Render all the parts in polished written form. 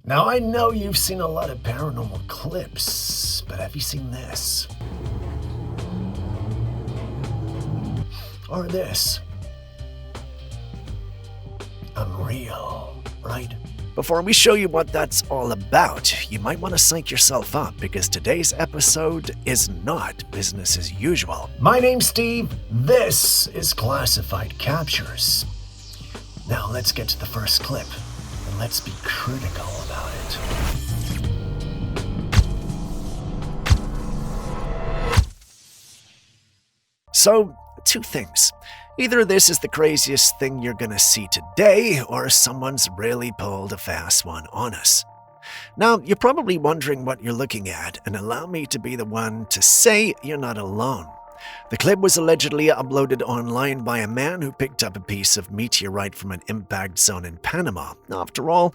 Now I know you've seen a lot of paranormal clips, but have you seen this? Or this? Unreal, right? Before we show you what that's all about, you might want to psych yourself up because today's episode is not business as usual. My name's Steve, this is Classified Captures. Now let's get to the first clip, and let's be critical about it. So, two things. Either this is the craziest thing you're gonna see today, or someone's really pulled a fast one on us. Now, you're probably wondering what you're looking at, and allow me to be the one to say you're not alone. The clip was allegedly uploaded online by a man who picked up a piece of meteorite from an impact zone in Panama. After all,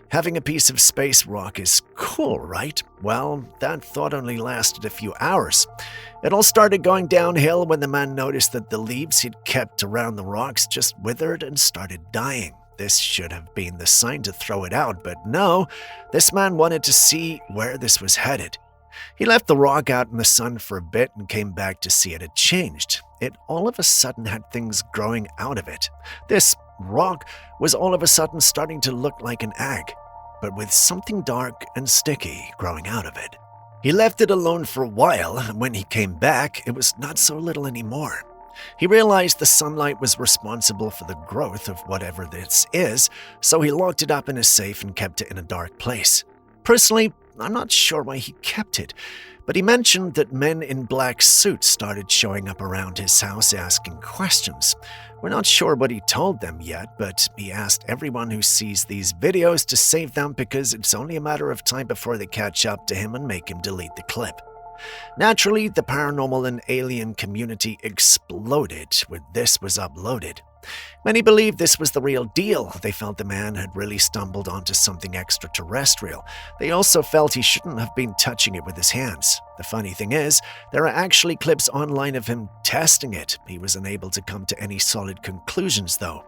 having a piece of space rock is cool, right? Well, that thought only lasted a few hours. It all started going downhill when the man noticed that the leaves he'd kept around the rocks just withered and started dying. This should have been the sign to throw it out, but no, this man wanted to see where this was headed. He left the rock out in the sun for a bit and came back to see it had changed. It all of a sudden had things growing out of it. This rock was all of a sudden starting to look like an egg, but with something dark and sticky growing out of it. He left it alone for a while, and when he came back, it was not so little anymore. He realized the sunlight was responsible for the growth of whatever this is, so he locked it up in a safe and kept it in a dark place. Personally, I'm not sure why he kept it, but he mentioned that men in black suits started showing up around his house asking questions. We're not sure what he told them yet, but he asked everyone who sees these videos to save them because it's only a matter of time before they catch up to him and make him delete the clip. Naturally, the paranormal and alien community exploded when this was uploaded. Many believed this was the real deal. They felt the man had really stumbled onto something extraterrestrial. They also felt he shouldn't have been touching it with his hands. The funny thing is, there are actually clips online of him testing it. He was unable to come to any solid conclusions, though.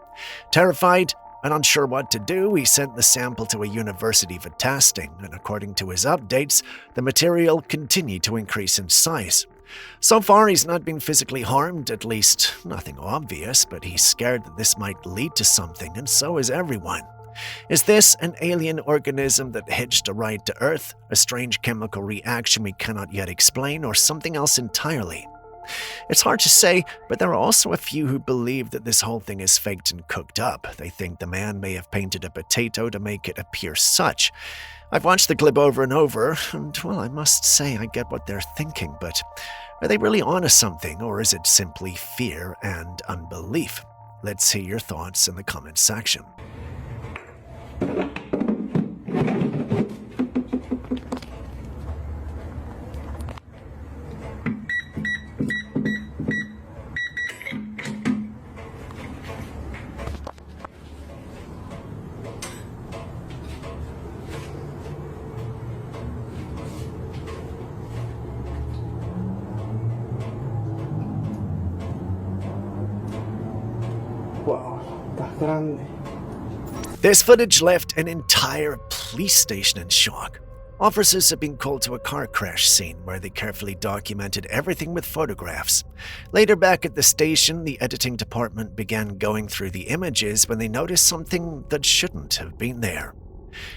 Terrified and unsure what to do, he sent the sample to a university for testing, and according to his updates, the material continued to increase in size. So far, he's not been physically harmed, at least nothing obvious, but he's scared that this might lead to something, and so is everyone. Is this an alien organism that hitched a ride to Earth, a strange chemical reaction we cannot yet explain, or something else entirely? It's hard to say, but there are also a few who believe that this whole thing is faked and cooked up. They think the man may have painted a potato to make it appear such. I've watched the clip over and over, and, well, I must say I get what they're thinking, but are they really onto something, or is it simply fear and unbelief? Let's hear your thoughts in the comments section. This footage left an entire police station in shock. Officers have been called to a car crash scene where they carefully documented everything with photographs. Later back at the station, the editing department began going through the images when they noticed something that shouldn't have been there.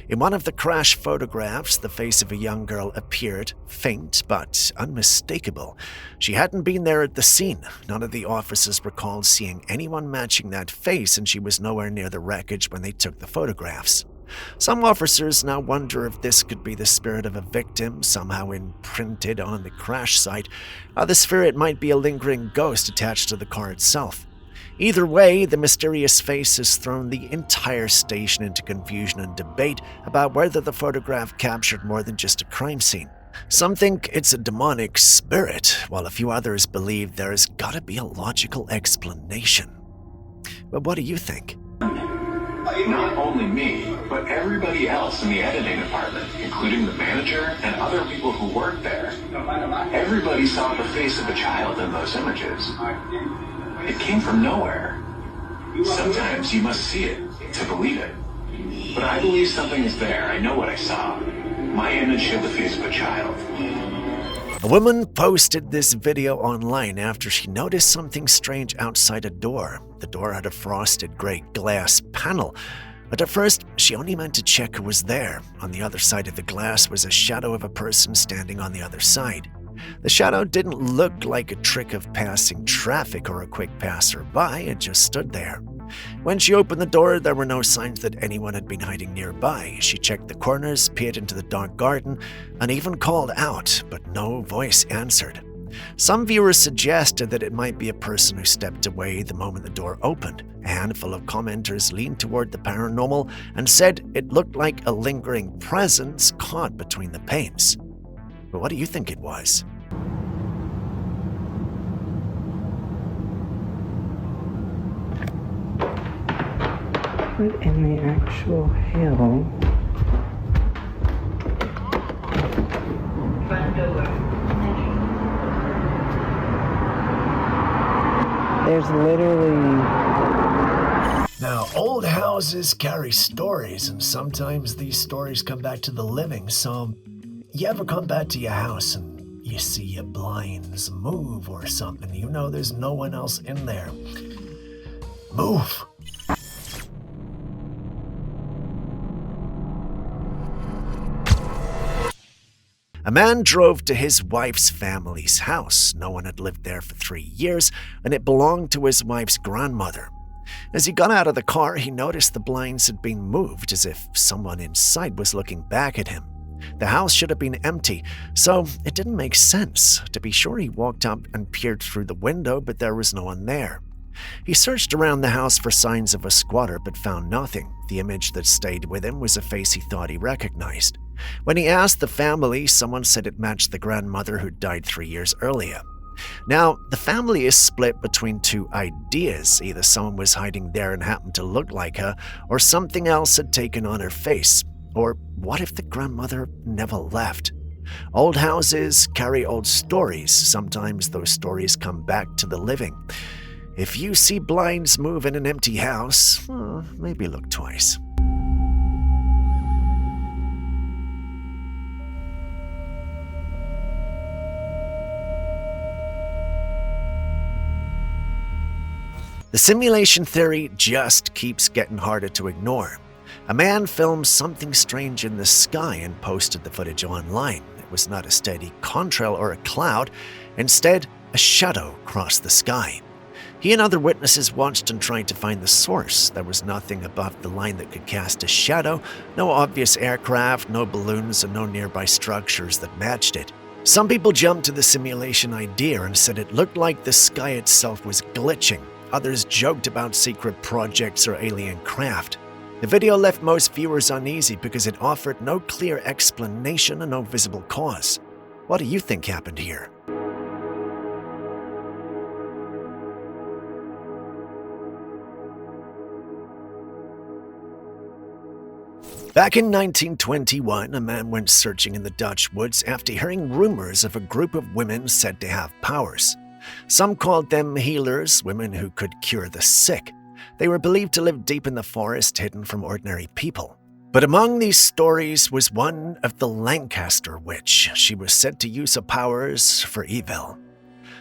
In one of the crash photographs, the face of a young girl appeared, faint but unmistakable. She hadn't been there at the scene. None of the officers recalled seeing anyone matching that face, and she was nowhere near the wreckage when they took the photographs. Some officers now wonder if this could be the spirit of a victim somehow imprinted on the crash site. Others fear it might be a lingering ghost attached to the car itself. Either way, the mysterious face has thrown the entire station into confusion and debate about whether the photograph captured more than just a crime scene. Some think it's a demonic spirit, while a few others believe there's gotta be a logical explanation. But what do you think? Not only me, but everybody else in the editing department, including the manager and other people who work there. Everybody saw the face of a child in those images. It came from nowhere. Sometimes you must see it to believe it. But I believe something is there. I know what I saw. My image showed the face of a child. A woman posted this video online after she noticed something strange outside a door. The door had a frosted gray glass panel, but at first she only meant to check who was there. On the other side of the glass was a shadow of a person standing on the other side. The shadow didn't look like a trick of passing traffic or a quick passerby, it just stood there. When she opened the door, there were no signs that anyone had been hiding nearby. She checked the corners, peered into the dark garden, and even called out, but no voice answered. Some viewers suggested that it might be a person who stepped away the moment the door opened. A handful of commenters leaned toward the paranormal and said it looked like a lingering presence caught between the panes. But what do you think it was? What in the actual hell? Front door. There's literally... Now, old houses carry stories, and sometimes these stories come back to the living, so you ever come back to your house and you see your blinds move or something, you know there's no one else in there. Move. A man drove to his wife's family's house. No one had lived there for 3 years, and it belonged to his wife's grandmother. As he got out of the car, he noticed the blinds had been moved, as if someone inside was looking back at him. The house should have been empty, so it didn't make sense. To be sure, he walked up and peered through the window, but there was no one there. He searched around the house for signs of a squatter, but found nothing. The image that stayed with him was a face he thought he recognized. When he asked the family, someone said it matched the grandmother who died 3 years earlier. Now, the family is split between two ideas. Either someone was hiding there and happened to look like her, or something else had taken on her face. Or what if the grandmother never left? Old houses carry old stories. Sometimes those stories come back to the living. If you see blinds move in an empty house, maybe look twice. The simulation theory just keeps getting harder to ignore. A man filmed something strange in the sky and posted the footage online. It was not a steady contrail or a cloud. Instead, a shadow crossed the sky. He and other witnesses watched and tried to find the source. There was nothing above the line that could cast a shadow, no obvious aircraft, no balloons, and no nearby structures that matched it. Some people jumped to the simulation idea and said it looked like the sky itself was glitching. Others joked about secret projects or alien craft. The video left most viewers uneasy because it offered no clear explanation and no visible cause. What do you think happened here? Back in 1921, a man went searching in the Dutch woods after hearing rumors of a group of women said to have powers. Some called them healers, women who could cure the sick. They were believed to live deep in the forest, hidden from ordinary people. But among these stories was one of the Lancaster witch. She was said to use her powers for evil.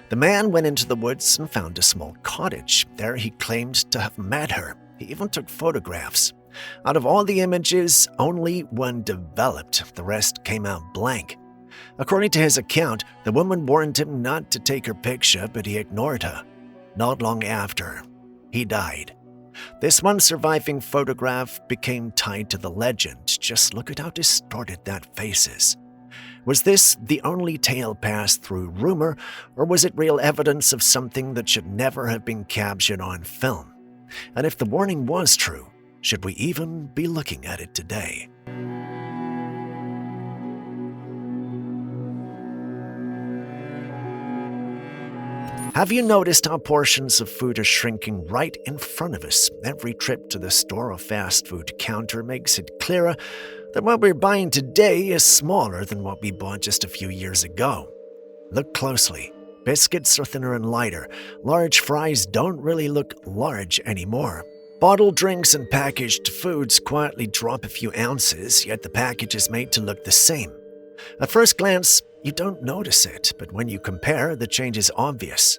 The man went into the woods and found a small cottage. There he claimed to have met her. He even took photographs. Out of all the images, only one developed. The rest came out blank. According to his account, the woman warned him not to take her picture, but he ignored her. Not long after, he died. This one surviving photograph became tied to the legend. Just look at how distorted that face is. Was this the only tale passed through rumor, or was it real evidence of something that should never have been captured on film? And if the warning was true, should we even be looking at it today? Have you noticed how portions of food are shrinking right in front of us? Every trip to the store or fast food counter makes it clearer that what we're buying today is smaller than what we bought just a few years ago. Look closely. Biscuits are thinner and lighter. Large fries don't really look large anymore. Bottled drinks and packaged foods quietly drop a few ounces, yet the package is made to look the same. At first glance, you don't notice it, but when you compare, the change is obvious.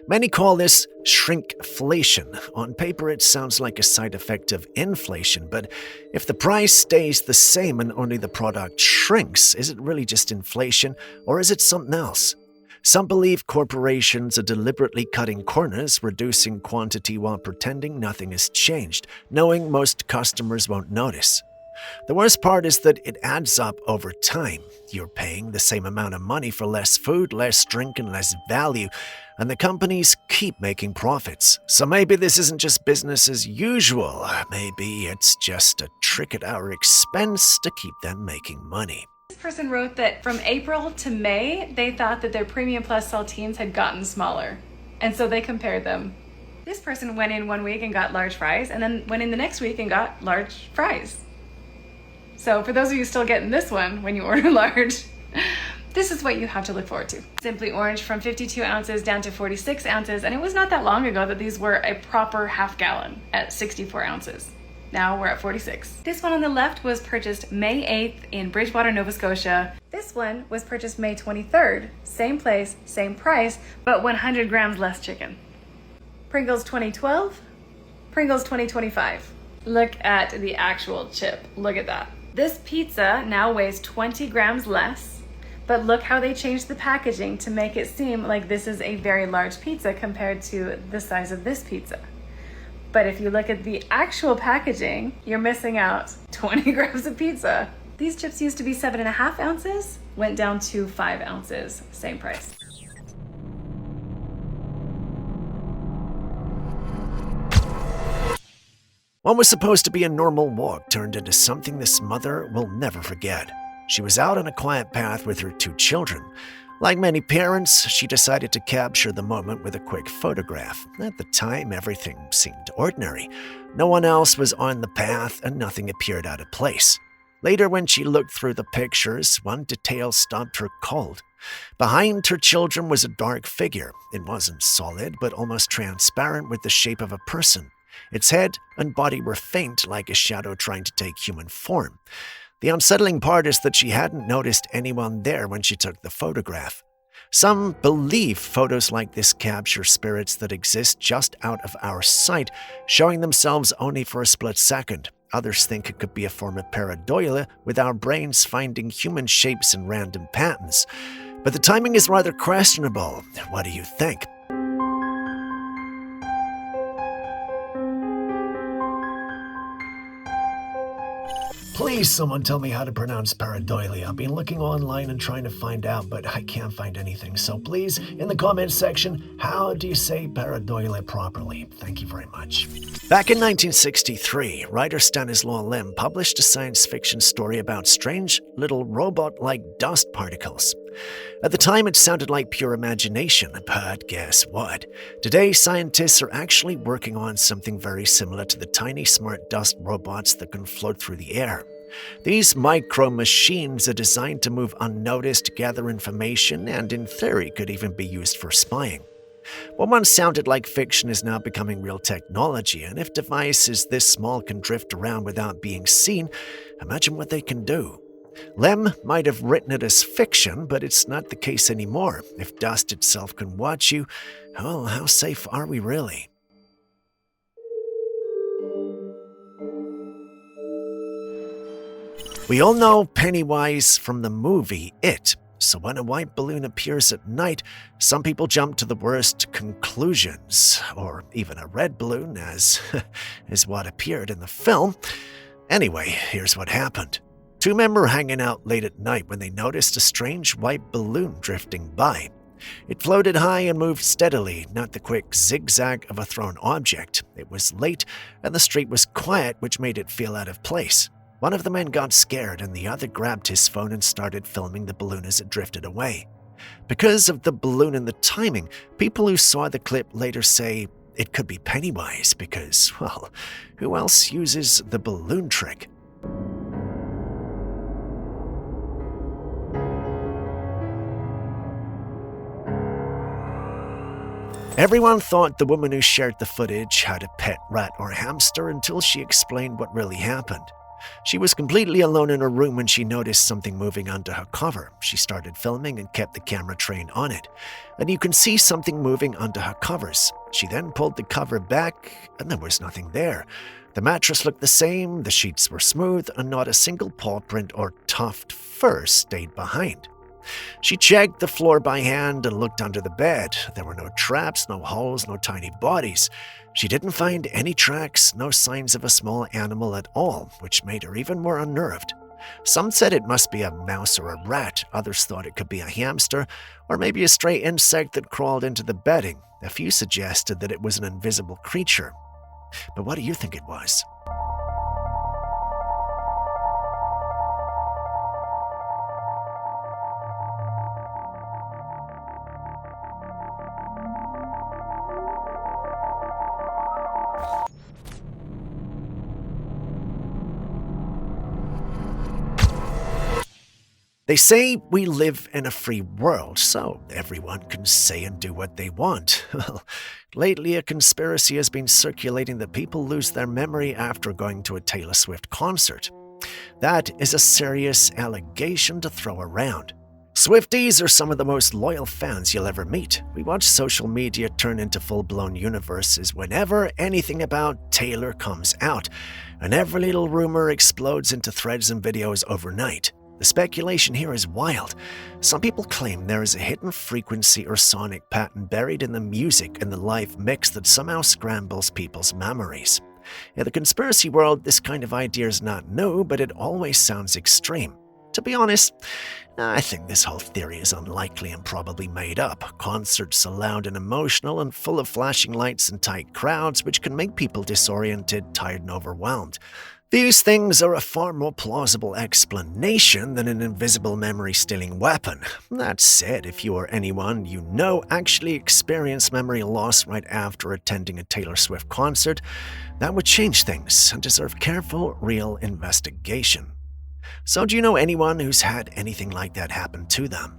Many call this shrinkflation. On paper, it sounds like a side effect of inflation, but if the price stays the same and only the product shrinks, is it really just inflation, or is it something else? Some believe corporations are deliberately cutting corners, reducing quantity while pretending nothing has changed, knowing most customers won't notice. The worst part is that it adds up over time. You're paying the same amount of money for less food, less drink, and less value, and the companies keep making profits. So maybe this isn't just business as usual. Maybe it's just a trick at our expense to keep them making money. This person wrote that from April to May, they thought that their Premium Plus saltines had gotten smaller, and so they compared them. This person went in one week and got large fries, and then went in the next week and got large fries. So for those of you still getting this one when you order large, this is what you have to look forward to. Simply Orange from 52 ounces down to 46 ounces, and it was not that long ago that these were a proper half gallon at 64 ounces. Now we're at 46. This one on the left was purchased May 8th in Bridgewater, Nova Scotia. This one was purchased May 23rd, same place, same price, but 100 grams less chicken. Pringles 2012, Pringles 2025. Look at the actual chip, look at that. This pizza now weighs 20 grams less, but look how they changed the packaging to make it seem like this is a very large pizza compared to the size of this pizza. But if you look at the actual packaging, you're missing out 20 grams of pizza. These chips used to be 7.5 ounces, went down to 5 ounces, same price. What was supposed to be a normal walk turned into something this mother will never forget. She was out on a quiet path with her 2 children. Like many parents, she decided to capture the moment with a quick photograph. At the time, everything seemed ordinary. No one else was on the path and nothing appeared out of place. Later, when she looked through the pictures, one detail stopped her cold. Behind her children was a dark figure. It wasn't solid, but almost transparent with the shape of a person. Its head and body were faint, like a shadow trying to take human form. The unsettling part is that she hadn't noticed anyone there when she took the photograph. Some believe photos like this capture spirits that exist just out of our sight, showing themselves only for a split second. Others think it could be a form of pareidolia, with our brains finding human shapes in random patterns. But the timing is rather questionable. What do you think? Please, someone tell me how to pronounce pareidolia. I've been looking online and trying to find out, but I can't find anything. So please, in the comments section, how do you say pareidolia properly? Thank you very much. Back in 1963, writer Stanislaw Lem published a science fiction story about strange little robot-like dust particles. At the time, it sounded like pure imagination, but guess what? Today, scientists are actually working on something very similar to the tiny smart dust robots that can float through the air. These micro-machines are designed to move unnoticed, gather information, and in theory could even be used for spying. What once sounded like fiction is now becoming real technology, and if devices this small can drift around without being seen, imagine what they can do. Lem might have written it as fiction, but it's not the case anymore. If dust itself can watch you, well, how safe are we really? We all know Pennywise from the movie It, so when a white balloon appears at night, some people jump to the worst conclusions, or even a red balloon, as is what appeared in the film. Anyway, here's what happened. 2 men were hanging out late at night when they noticed a strange white balloon drifting by. It floated high and moved steadily, not the quick zigzag of a thrown object. It was late, and the street was quiet, which made it feel out of place. One of the men got scared, and the other grabbed his phone and started filming the balloon as it drifted away. Because of the balloon and the timing, people who saw the clip later say it could be Pennywise because, well, who else uses the balloon trick? Everyone thought the woman who shared the footage had a pet rat or hamster until she explained what really happened. She was completely alone in her room when she noticed something moving under her cover. She started filming and kept the camera trained on it. And you can see something moving under her covers. She then pulled the cover back, and there was nothing there. The mattress looked the same, the sheets were smooth, and not a single paw print or tuft fur stayed behind. She checked the floor by hand and looked under the bed. There were no traps, no holes, no tiny bodies. She didn't find any tracks, no signs of a small animal at all, which made her even more unnerved. Some said it must be a mouse or a rat. Others thought it could be a hamster, or maybe a stray insect that crawled into the bedding. A few suggested that it was an invisible creature. But what do you think it was? They say we live in a free world, so everyone can say and do what they want. Well, lately a conspiracy has been circulating that people lose their memory after going to a Taylor Swift concert. That is a serious allegation to throw around. Swifties are some of the most loyal fans you'll ever meet. We watch social media turn into full-blown universes whenever anything about Taylor comes out, and every little rumor explodes into threads and videos overnight. The speculation here is wild. Some people claim there is a hidden frequency or sonic pattern buried in the music and the live mix that somehow scrambles people's memories. In the conspiracy world, this kind of idea is not new, but it always sounds extreme. To be honest, I think this whole theory is unlikely and probably made up. Concerts are loud and emotional and full of flashing lights and tight crowds, which can make people disoriented, tired, and overwhelmed. These things are a far more plausible explanation than an invisible memory-stealing weapon. That said, if you or anyone you know actually experienced memory loss right after attending a Taylor Swift concert, that would change things and deserve careful, real investigation. So do you know anyone who's had anything like that happen to them?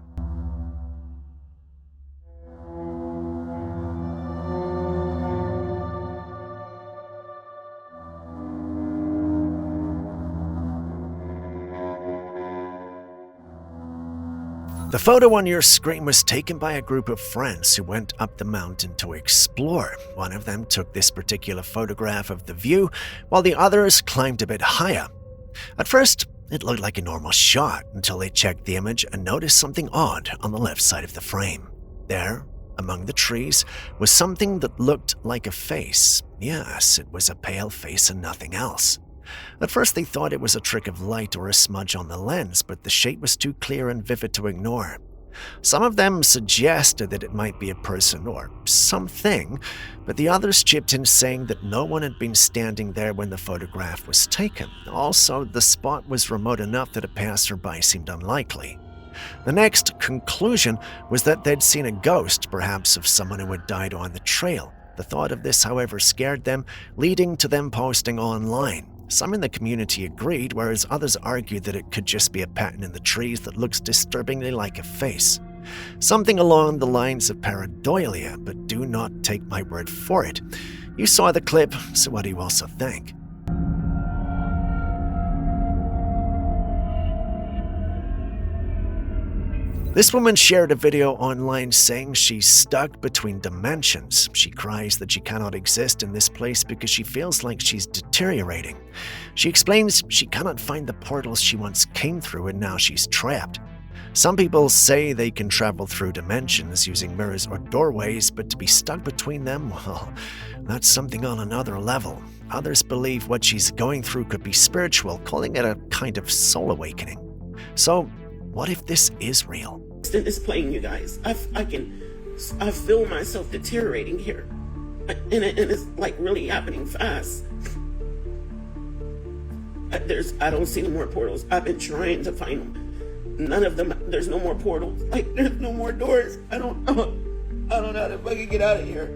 The photo on your screen was taken by a group of friends who went up the mountain to explore. One of them took this particular photograph of the view, while the others climbed a bit higher. At first, it looked like a normal shot until they checked the image and noticed something odd on the left side of the frame. There, among the trees, was something that looked like a face. Yes, it was a pale face and nothing else. At first they thought it was a trick of light or a smudge on the lens, but the shape was too clear and vivid to ignore. Some of them suggested that it might be a person or something, but the others chipped in saying that no one had been standing there when the photograph was taken. Also, the spot was remote enough that a passerby seemed unlikely. The next conclusion was that they'd seen a ghost, perhaps of someone who had died on the trail. The thought of this, however, scared them, leading to them posting online. Some in the community agreed, whereas others argued that it could just be a pattern in the trees that looks disturbingly like a face. Something along the lines of pareidolia, but do not take my word for it. You saw the clip, so what do you also think? This woman shared a video online saying she's stuck between dimensions. She cries that she cannot exist in this place because she feels like she's deteriorating. She explains she cannot find the portals she once came through and now she's trapped. Some people say they can travel through dimensions using mirrors or doorways, but to be stuck between them, well, that's something on another level. Others believe what she's going through could be spiritual, calling it a kind of soul awakening. So, what if this is real? In this plane, you guys, I feel myself deteriorating here, and it's like really happening fast. I don't see no more portals. I've been trying to find them. None of them. There's no more portals. Like there's no more doors. I don't know how to fucking get out of here.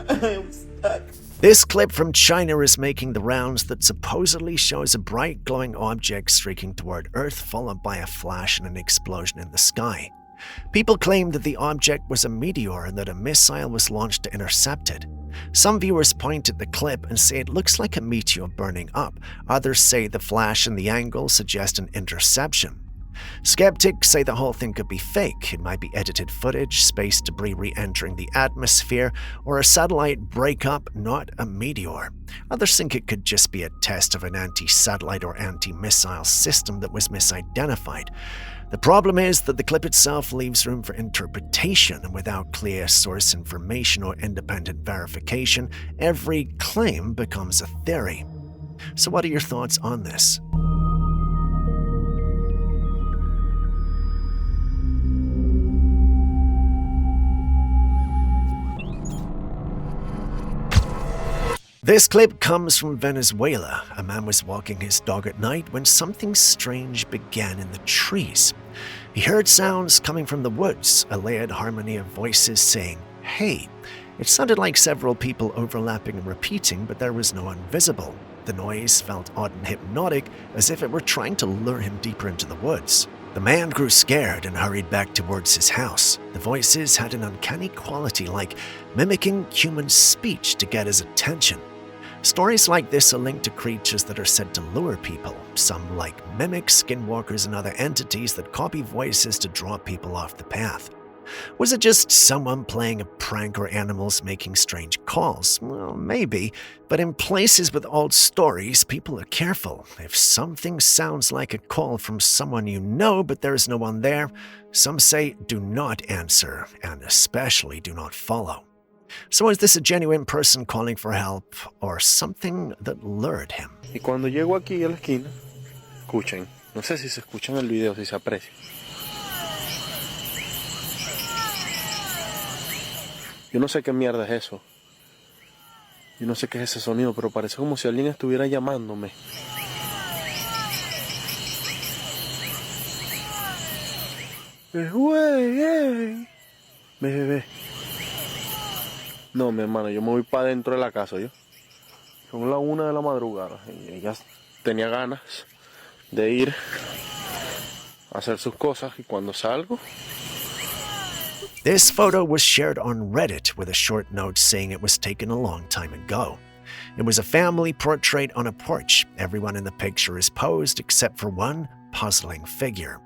I am stuck. This clip from China is making the rounds that supposedly shows a bright glowing object streaking toward Earth, followed by a flash and an explosion in the sky. People claimed that the object was a meteor and that a missile was launched to intercept it. Some viewers point at the clip and say it looks like a meteor burning up. Others say the flash and the angle suggest an interception. Skeptics say the whole thing could be fake. It might be edited footage, space debris re-entering the atmosphere, or a satellite breakup, not a meteor. Others think it could just be a test of an anti-satellite or anti-missile system that was misidentified. The problem is that the clip itself leaves room for interpretation, and without clear source information or independent verification, every claim becomes a theory. So what are your thoughts on this? This clip comes from Venezuela. A man was walking his dog at night when something strange began in the trees. He heard sounds coming from the woods, a layered harmony of voices saying, "Hey." It sounded like several people overlapping and repeating, but there was no one visible. The noise felt odd and hypnotic, as if it were trying to lure him deeper into the woods. The man grew scared and hurried back towards his house. The voices had an uncanny quality, like mimicking human speech to get his attention. Stories like this are linked to creatures that are said to lure people, some like mimics, skinwalkers, and other entities that copy voices to draw people off the path. Was it just someone playing a prank or animals making strange calls? Well, maybe, but in places with old stories, people are careful. If something sounds like a call from someone you know but there is no one there, some say do not answer, and especially do not follow. So is this a genuine person calling for help, or something that lured him? Y cuando llego aquí a la esquina, escuchen, no sé si se escucha en el video, si se aprecia. Yo no sé qué mierda es eso. Yo no sé qué es ese sonido, pero parece como si alguien estuviera llamándome. Güey, ve. No, mi hermano, yo me voy para adentro de la casa, yo. Son las 1 de la madrugada. Y ella tenía ganas de ir a hacer sus cosas, y cuando salgo... This photo was shared on Reddit with a short note saying it was taken a long time ago. It was a family portrait on a porch. Everyone in the picture is posed except for one puzzling figure.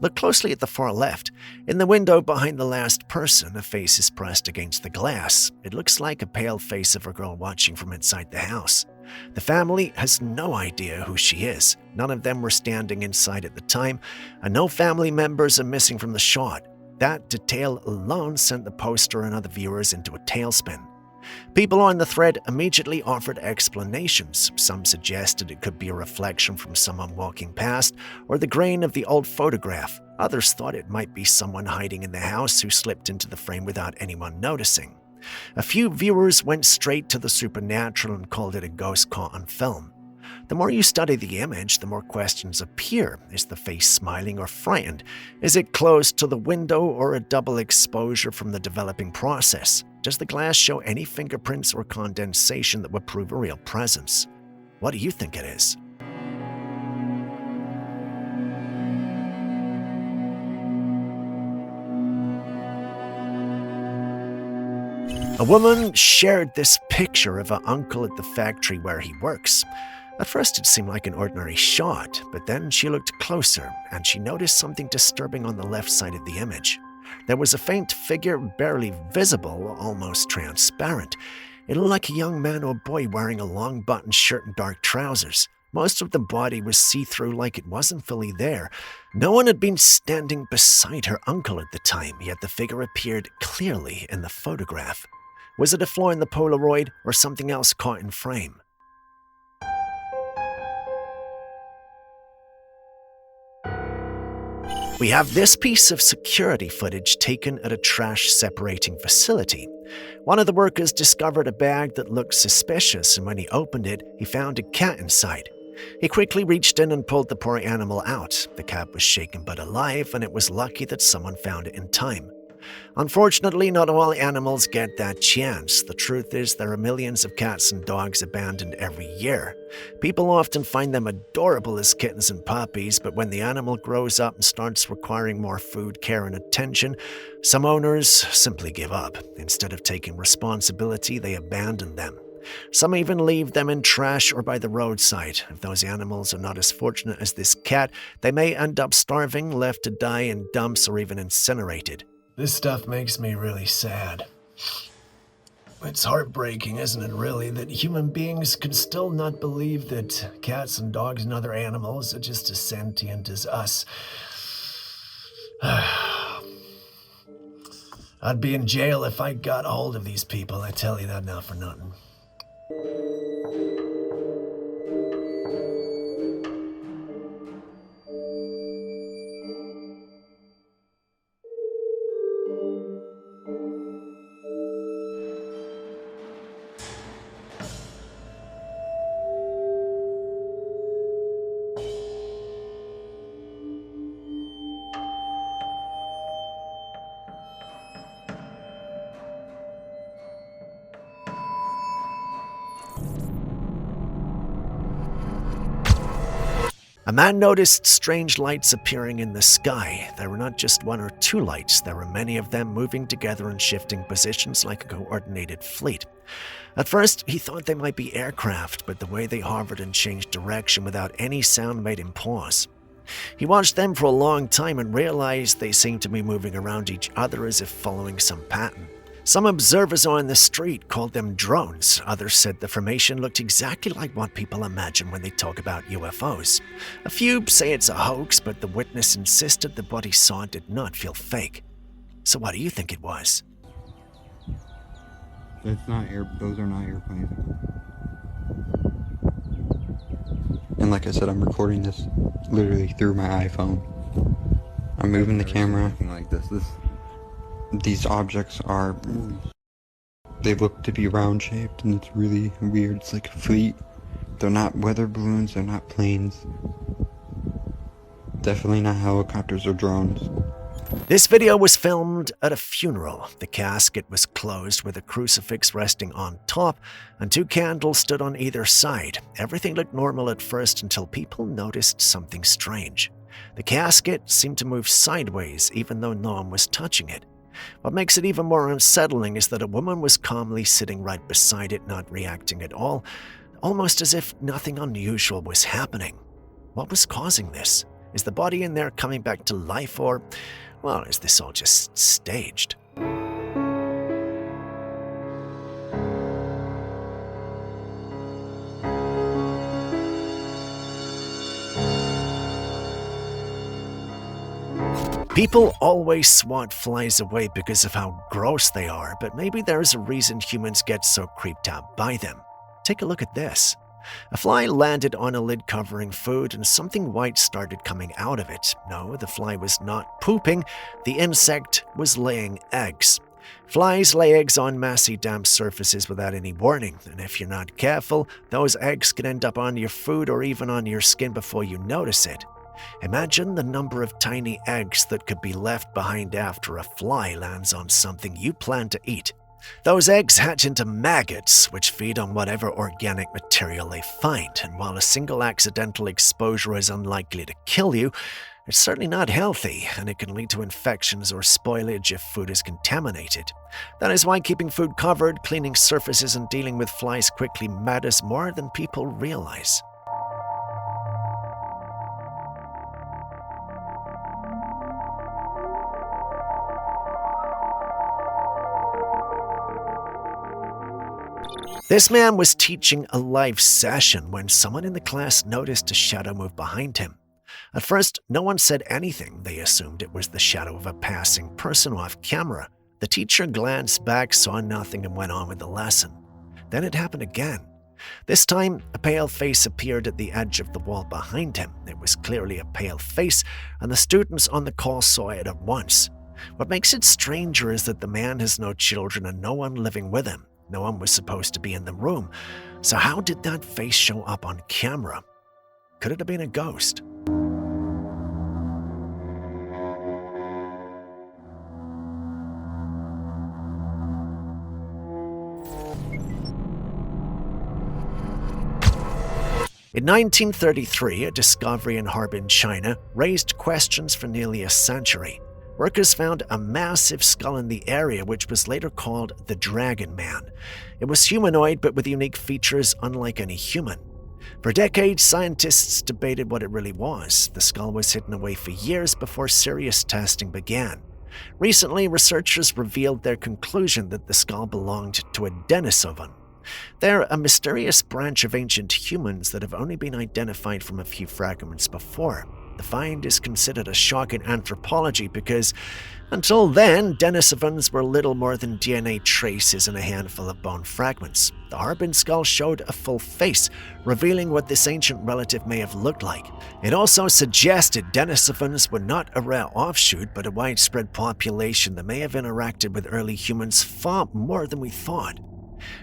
Look closely at the far left. In the window behind the last person, a face is pressed against the glass. It looks like a pale face of a girl watching from inside the house. The family has no idea who she is. None of them were standing inside at the time, and no family members are missing from the shot. That detail alone sent the poster and other viewers into a tailspin. People on the thread immediately offered explanations. Some suggested it could be a reflection from someone walking past, or the grain of the old photograph. Others thought it might be someone hiding in the house who slipped into the frame without anyone noticing. A few viewers went straight to the supernatural and called it a ghost caught on film. The more you study the image, the more questions appear. Is the face smiling or frightened? Is it close to the window or a double exposure from the developing process? Does the glass show any fingerprints or condensation that would prove a real presence? What do you think it is? A woman shared this picture of her uncle at the factory where he works. At first it seemed like an ordinary shot, but then she looked closer and she noticed something disturbing on the left side of the image. There was a faint figure, barely visible, almost transparent. It looked like a young man or boy wearing a long buttoned shirt and dark trousers. Most of the body was see-through, like it wasn't fully there. No one had been standing beside her uncle at the time, yet the figure appeared clearly in the photograph. Was it a flaw in the Polaroid or something else caught in frame? We have this piece of security footage taken at a trash separating facility. One of the workers discovered a bag that looked suspicious, and when he opened it, he found a cat inside. He quickly reached in and pulled the poor animal out. The cat was shaken but alive, and it was lucky that someone found it in time. Unfortunately, not all animals get that chance. The truth is, there are millions of cats and dogs abandoned every year. People often find them adorable as kittens and puppies, but when the animal grows up and starts requiring more food, care, and attention, some owners simply give up. Instead of taking responsibility, they abandon them. Some even leave them in trash or by the roadside. If those animals are not as fortunate as this cat, they may end up starving, left to die in dumps, or even incinerated. This stuff makes me really sad. It's heartbreaking, isn't it, really, that human beings can still not believe that cats and dogs and other animals are just as sentient as us. I'd be in jail if I got a hold of these people, I tell you that now for nothing. A man noticed strange lights appearing in the sky. There were not just one or two lights, there were many of them moving together and shifting positions like a coordinated fleet. At first, he thought they might be aircraft, but the way they hovered and changed direction without any sound made him pause. He watched them for a long time and realized they seemed to be moving around each other as if following some pattern. Some observers on the street called them drones. Others said the formation looked exactly like what people imagine when they talk about UFOs. A few say it's a hoax, but the witness insisted that what he saw did not feel fake. So what do you think it was? Those are not airplanes. And like I said, I'm recording this literally through my iPhone. I'm moving the camera. Like this. These objects they look to be round shaped, and it's really weird. It's like a fleet. They're not weather balloons, they're not planes. Definitely not helicopters or drones. This video was filmed at a funeral. The casket was closed with a crucifix resting on top, and two candles stood on either side. Everything looked normal at first until people noticed something strange. The casket seemed to move sideways even though no one was touching it. What makes it even more unsettling is that a woman was calmly sitting right beside it, not reacting at all, almost as if nothing unusual was happening. What was causing this? Is the body in there coming back to life, or, well, is this all just staged? People always swat flies away because of how gross they are, but maybe there's a reason humans get so creeped out by them. Take a look at this. A fly landed on a lid covering food and something white started coming out of it. No, the fly was not pooping. The insect was laying eggs. Flies lay eggs on messy, damp surfaces without any warning, and if you're not careful, those eggs can end up on your food or even on your skin before you notice it. Imagine the number of tiny eggs that could be left behind after a fly lands on something you plan to eat. Those eggs hatch into maggots, which feed on whatever organic material they find, and while a single accidental exposure is unlikely to kill you, it's certainly not healthy, and it can lead to infections or spoilage if food is contaminated. That is why keeping food covered, cleaning surfaces, and dealing with flies quickly matters more than people realize. This man was teaching a live session when someone in the class noticed a shadow move behind him. At first, no one said anything. They assumed it was the shadow of a passing person off camera. The teacher glanced back, saw nothing, and went on with the lesson. Then it happened again. This time, a pale face appeared at the edge of the wall behind him. It was clearly a pale face, and the students on the call saw it at once. What makes it stranger is that the man has no children and no one living with him. No one was supposed to be in the room. So how did that face show up on camera? Could it have been a ghost? In 1933, a discovery in Harbin, China, raised questions for nearly a century. Workers found a massive skull in the area which was later called the Dragon Man. It was humanoid but with unique features unlike any human. For decades, scientists debated what it really was. The skull was hidden away for years before serious testing began. Recently, researchers revealed their conclusion that the skull belonged to a Denisovan. They're a mysterious branch of ancient humans that have only been identified from a few fragments before. The find is considered a shock in anthropology because, until then, Denisovans were little more than DNA traces in a handful of bone fragments. The Harbin skull showed a full face, revealing what this ancient relative may have looked like. It also suggested Denisovans were not a rare offshoot, but a widespread population that may have interacted with early humans far more than we thought.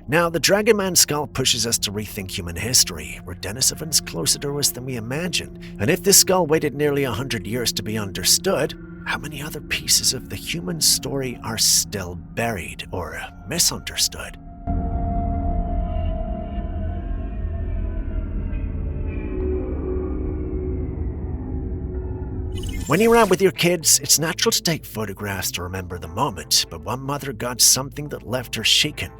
Now, the Dragon Man skull pushes us to rethink human history. Were Denisovans closer to us than we imagined? And if this skull waited nearly 100 years to be understood, how many other pieces of the human story are still buried or misunderstood? When you're out with your kids, it's natural to take photographs to remember the moment, but one mother got something that left her shaken.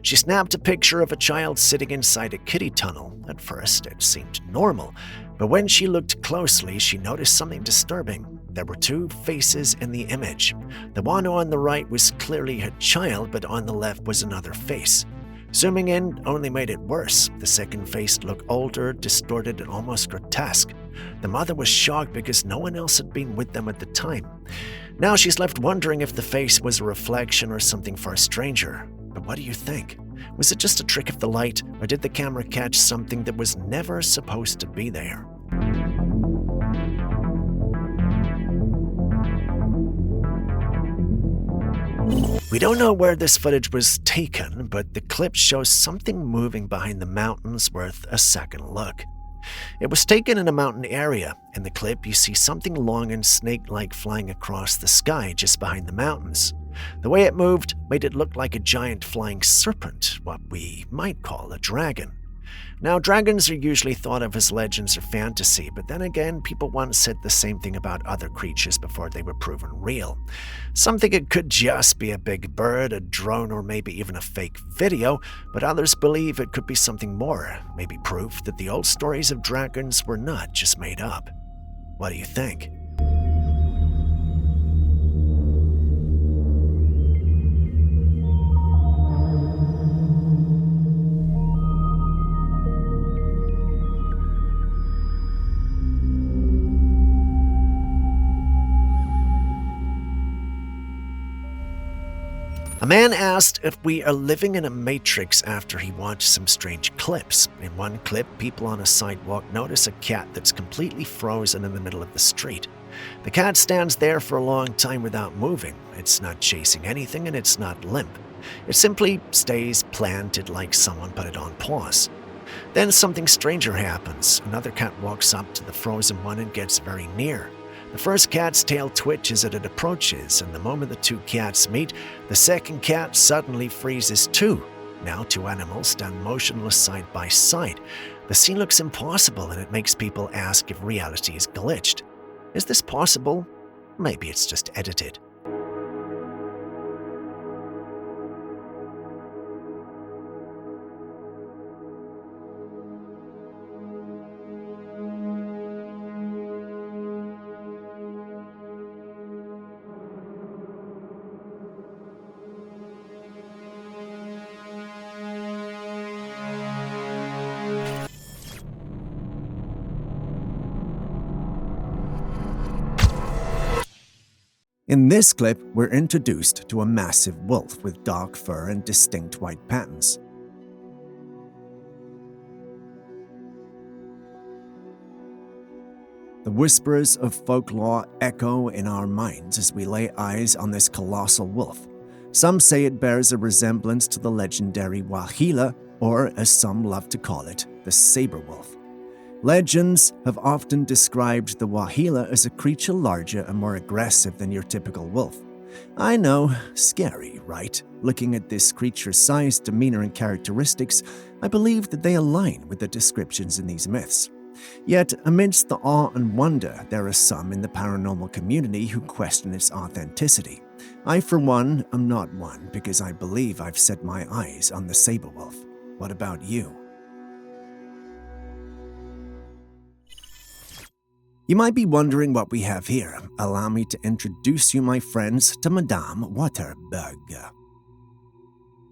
She snapped a picture of a child sitting inside a kiddie tunnel. At first, it seemed normal, but when she looked closely, she noticed something disturbing. There were two faces in the image. The one on the right was clearly her child, but on the left was another face. Zooming in only made it worse. The second face looked older, distorted, and almost grotesque. The mother was shocked because no one else had been with them at the time. Now she's left wondering if the face was a reflection or something far stranger. But what do you think? Was it just a trick of the light, or did the camera catch something that was never supposed to be there? We don't know where this footage was taken, but the clip shows something moving behind the mountains worth a second look. It was taken in a mountain area. In the clip, you see something long and snake-like flying across the sky just behind the mountains. The way it moved made it look like a giant flying serpent, what we might call a dragon. Now, dragons are usually thought of as legends or fantasy, but then again, people once said the same thing about other creatures before they were proven real. Some think it could just be a big bird, a drone, or maybe even a fake video, but others believe it could be something more, maybe proof that the old stories of dragons were not just made up. What do you think? A man asked if we are living in a matrix after he watched some strange clips. In one clip, people on a sidewalk notice a cat that's completely frozen in the middle of the street. The cat stands there for a long time without moving. It's not chasing anything and it's not limp. It simply stays planted like someone put it on pause. Then something stranger happens. Another cat walks up to the frozen one and gets very near. The first cat's tail twitches as it approaches, and the moment the two cats meet, the second cat suddenly freezes too. Now two animals stand motionless side by side. The scene looks impossible, and it makes people ask if reality is glitched. Is this possible? Maybe it's just edited. In this clip, we're introduced to a massive wolf with dark fur and distinct white patterns. The whispers of folklore echo in our minds as we lay eyes on this colossal wolf. Some say it bears a resemblance to the legendary Wahila, or as some love to call it, the saber wolf. Legends have often described the Wahila as a creature larger and more aggressive than your typical wolf. I know, scary, right? Looking at this creature's size, demeanor, and characteristics, I believe that they align with the descriptions in these myths. Yet, amidst the awe and wonder, there are some in the paranormal community who question its authenticity. I, for one, am not one because I believe I've set my eyes on the saber wolf. What about you? You might be wondering what we have here. Allow me to introduce you, my friends, to Madame Waterbug.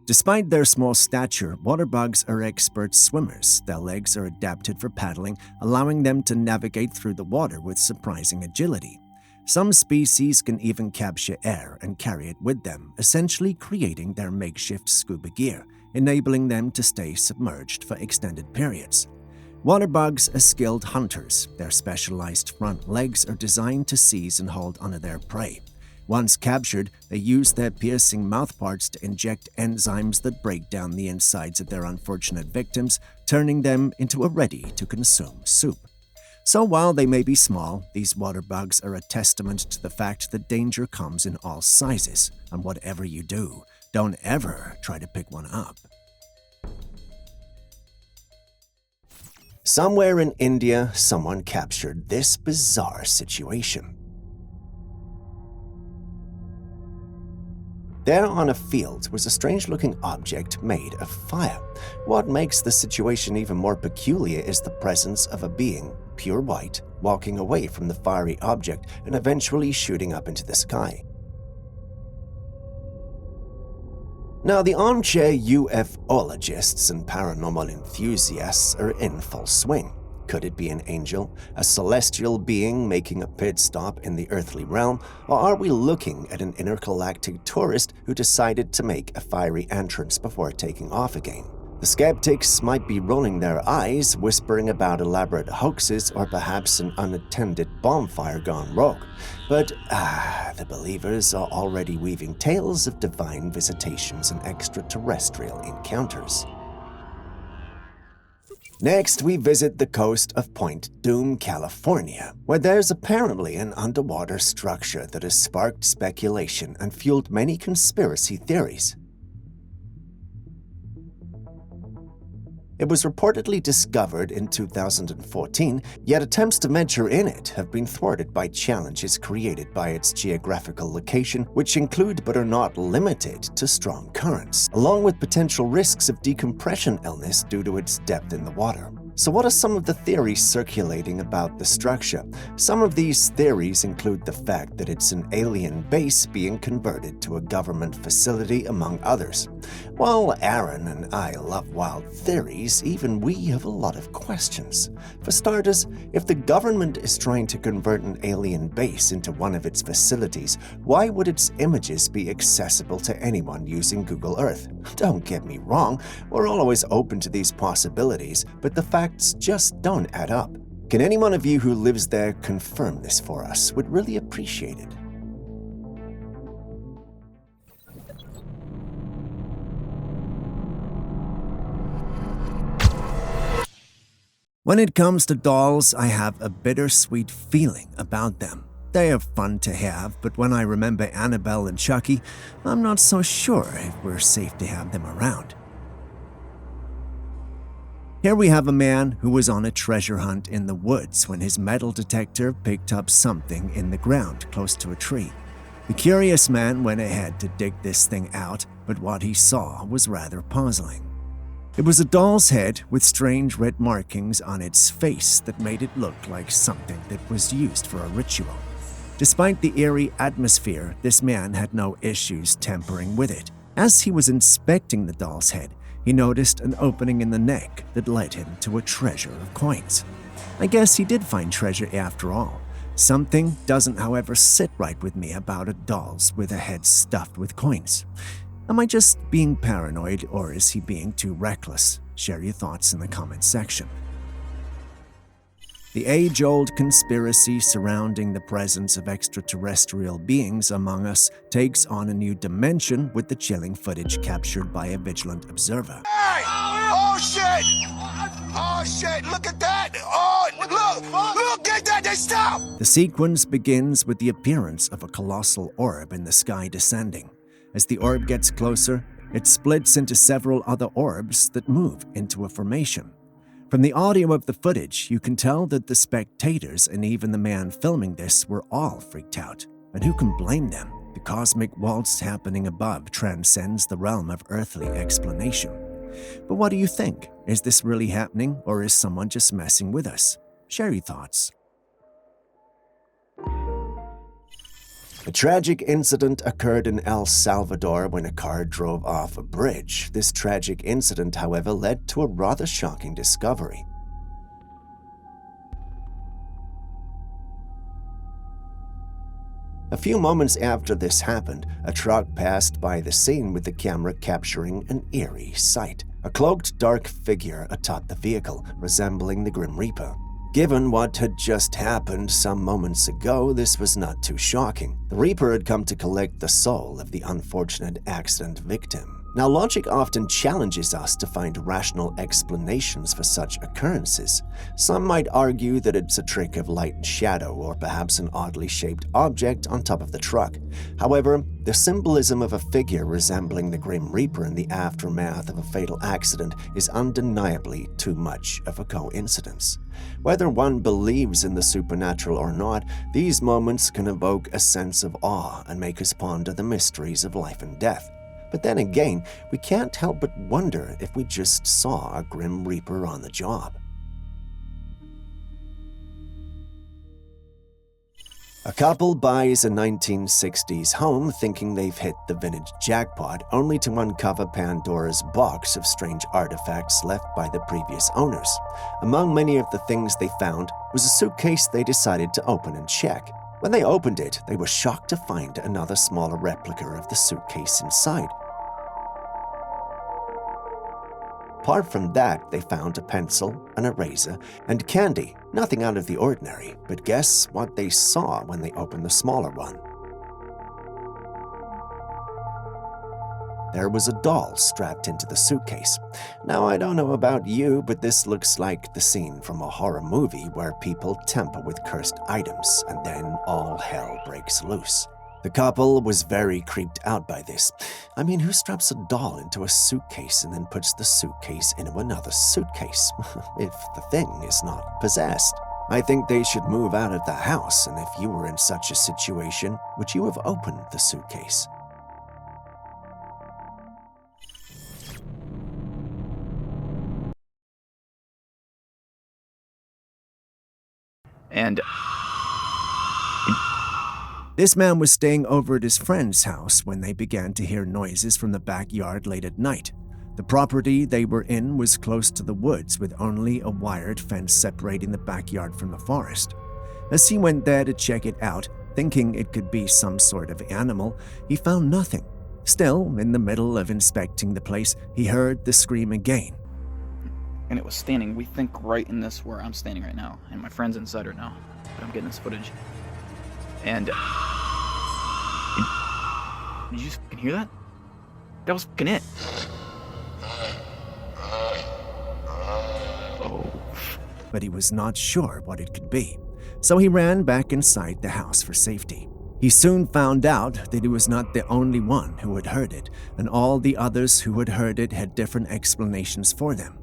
Despite their small stature, waterbugs are expert swimmers. Their legs are adapted for paddling, allowing them to navigate through the water with surprising agility. Some species can even capture air and carry it with them, essentially creating their makeshift scuba gear, enabling them to stay submerged for extended periods. Waterbugs are skilled hunters. Their specialized front legs are designed to seize and hold onto their prey. Once captured, they use their piercing mouthparts to inject enzymes that break down the insides of their unfortunate victims, turning them into a ready-to-consume soup. So while they may be small, these waterbugs are a testament to the fact that danger comes in all sizes, and whatever you do, don't ever try to pick one up. Somewhere in India, someone captured this bizarre situation. There on a field was a strange-looking object made of fire. What makes the situation even more peculiar is the presence of a being, pure white, walking away from the fiery object and eventually shooting up into the sky. Now, the armchair UFOlogists and paranormal enthusiasts are in full swing. Could it be an angel, a celestial being making a pit stop in the earthly realm, or are we looking at an intergalactic tourist who decided to make a fiery entrance before taking off again? The skeptics might be rolling their eyes, whispering about elaborate hoaxes or perhaps an unattended bonfire gone rogue. But the believers are already weaving tales of divine visitations and extraterrestrial encounters. Next, we visit the coast of Point Dume, California, where there's apparently an underwater structure that has sparked speculation and fueled many conspiracy theories. It was reportedly discovered in 2014, yet attempts to venture in it have been thwarted by challenges created by its geographical location, which include but are not limited to strong currents, along with potential risks of decompression illness due to its depth in the water. So what are some of the theories circulating about the structure? Some of these theories include the fact that it's an alien base being converted to a government facility, among others. While Aaron and I love wild theories, even we have a lot of questions. For starters, if the government is trying to convert an alien base into one of its facilities, why would its images be accessible to anyone using Google Earth? Don't get me wrong, we're always open to these possibilities, but the facts just don't add up. Can any one of you who lives there confirm this for us? Would really appreciate it. When it comes to dolls, I have a bittersweet feeling about them. They are fun to have, but when I remember Annabelle and Chucky, I'm not so sure if we're safe to have them around. Here we have a man who was on a treasure hunt in the woods when his metal detector picked up something in the ground close to a tree. The curious man went ahead to dig this thing out, but what he saw was rather puzzling. It was a doll's head with strange red markings on its face that made it look like something that was used for a ritual. Despite the eerie atmosphere, this man had no issues tampering with it. As he was inspecting the doll's head, he noticed an opening in the neck that led him to a treasure of coins. I guess he did find treasure after all. Something doesn't, however, sit right with me about a doll's with a head stuffed with coins. Am I just being paranoid, or is he being too reckless? Share your thoughts in the comments section. The age-old conspiracy surrounding the presence of extraterrestrial beings among us takes on a new dimension with the chilling footage captured by a vigilant observer. Hey! Oh shit! Oh shit! Look at that! Oh, look! Look at that! The sequence begins with the appearance of a colossal orb in the sky descending. As the orb gets closer, it splits into several other orbs that move into a formation. From the audio of the footage, you can tell that the spectators and even the man filming this were all freaked out. And who can blame them? The cosmic waltz happening above transcends the realm of earthly explanation. But what do you think? Is this really happening, or is someone just messing with us? Share your thoughts. A tragic incident occurred in El Salvador when a car drove off a bridge. This tragic incident, however, led to a rather shocking discovery. A few moments after this happened, a truck passed by the scene with the camera capturing an eerie sight. A cloaked dark figure atop the vehicle, resembling the Grim Reaper. Given what had just happened some moments ago, this was not too shocking. The Reaper had come to collect the soul of the unfortunate accident victim. Now, logic often challenges us to find rational explanations for such occurrences. Some might argue that it's a trick of light and shadow, or perhaps an oddly shaped object on top of the truck. However, the symbolism of a figure resembling the Grim Reaper in the aftermath of a fatal accident is undeniably too much of a coincidence. Whether one believes in the supernatural or not, these moments can evoke a sense of awe and make us ponder the mysteries of life and death. But then again, we can't help but wonder if we just saw a Grim Reaper on the job. A couple buys a 1960s home thinking they've hit the vintage jackpot, only to uncover Pandora's box of strange artifacts left by the previous owners. Among many of the things they found was a suitcase they decided to open and check. When they opened it, they were shocked to find another smaller replica of the suitcase inside. Apart from that, they found a pencil, an eraser, and candy. Nothing out of the ordinary, but guess what they saw when they opened the smaller one? There was a doll strapped into the suitcase. Now, I don't know about you, but this looks like the scene from a horror movie where people tamper with cursed items, and then all hell breaks loose. The couple was very creeped out by this. I mean, who straps a doll into a suitcase and then puts the suitcase into another suitcase, if the thing is not possessed? I think they should move out of the house, and if you were in such a situation, would you have opened the suitcase? And This man was staying over at his friend's house when they began to hear noises from the backyard late at night. The property they were in was close to the woods with only a wired fence separating the backyard from the forest. As he went there to check it out, thinking it could be some sort of animal, he found nothing. Still, in the middle of inspecting the place, he heard the scream again. it was standing, we think, right in this where I'm standing right now. And my friend's inside right now. But I'm getting this footage. And did you fucking hear that? That was fucking it. Oh. But he was not sure what it could be, so he ran back inside the house for safety. He soon found out that he was not the only one who had heard it, and all the others who had heard it had different explanations for them.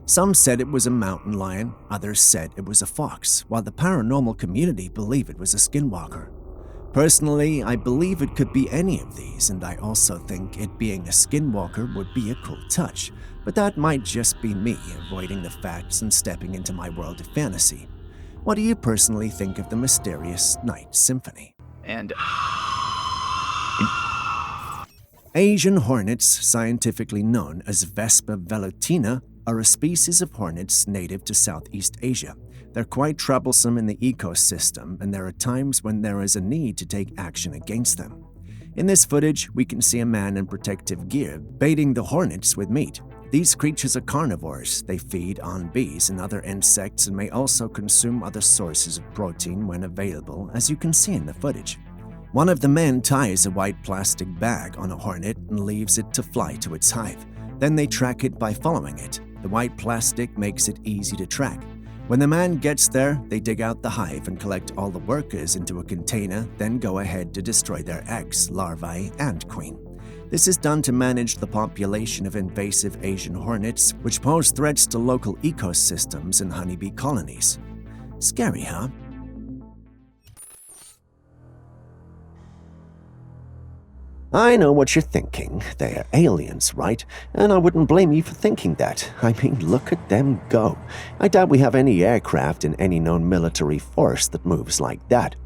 Some said it was a mountain lion, others said it was a fox, while the paranormal community believed it was a skinwalker. Personally, I believe it could be any of these, and I also think it being a skinwalker would be a cool touch, but that might just be me avoiding the facts and stepping into my world of fantasy. What do you personally think of the mysterious Night Symphony? And Asian hornets, scientifically known as Vespa velutina, are a species of hornets native to Southeast Asia. They're quite troublesome in the ecosystem, and there are times when there is a need to take action against them. In this footage, we can see a man in protective gear baiting the hornets with meat. These creatures are carnivores. They feed on bees and other insects and may also consume other sources of protein when available, as you can see in the footage. One of the men ties a white plastic bag on a hornet and leaves it to fly to its hive. Then they track it by following it. The white plastic makes it easy to track. When the man gets there, they dig out the hive and collect all the workers into a container, then go ahead to destroy their eggs, larvae, and queen. This is done to manage the population of invasive Asian hornets, which pose threats to local ecosystems and honeybee colonies. Scary, huh? I know what you're thinking. They are aliens, right? And I wouldn't blame you for thinking that. I mean, look at them go. I doubt we have any aircraft in any known military force that moves like that.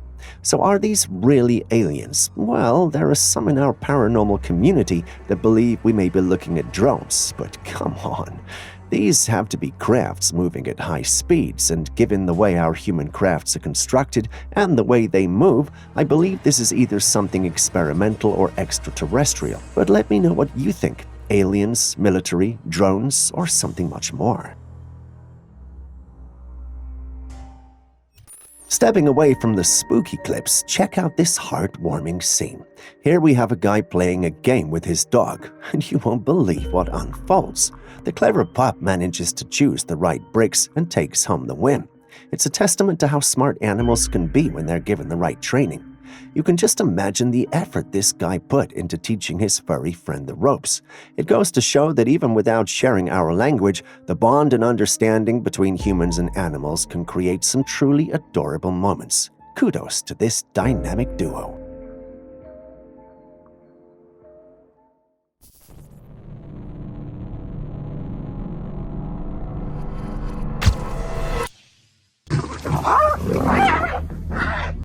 So are these really aliens? Well, there are some in our paranormal community that believe we may be looking at drones, but come on. These have to be crafts moving at high speeds, and given the way our human crafts are constructed and the way they move, I believe this is either something experimental or extraterrestrial. But let me know what you think. Aliens, military, drones, or something much more. Stepping away from the spooky clips, check out this heartwarming scene. Here we have a guy playing a game with his dog, and you won't believe what unfolds. The clever pup manages to choose the right bricks and takes home the win. It's a testament to how smart animals can be when they're given the right training. You can just imagine the effort this guy put into teaching his furry friend the ropes. It goes to show that even without sharing our language, the bond and understanding between humans and animals can create some truly adorable moments. Kudos to this dynamic duo.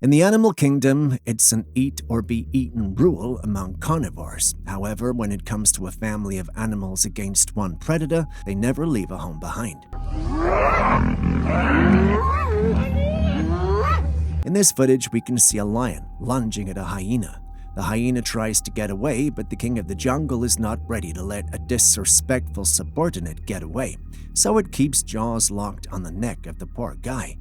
In the animal kingdom, it's an eat or be eaten rule among carnivores. However, when it comes to a family of animals against one predator, they never leave a home behind. In this footage, we can see a lion lunging at a hyena. The hyena tries to get away, but the king of the jungle is not ready to let a disrespectful subordinate get away, so it keeps jaws locked on the neck of the poor guy.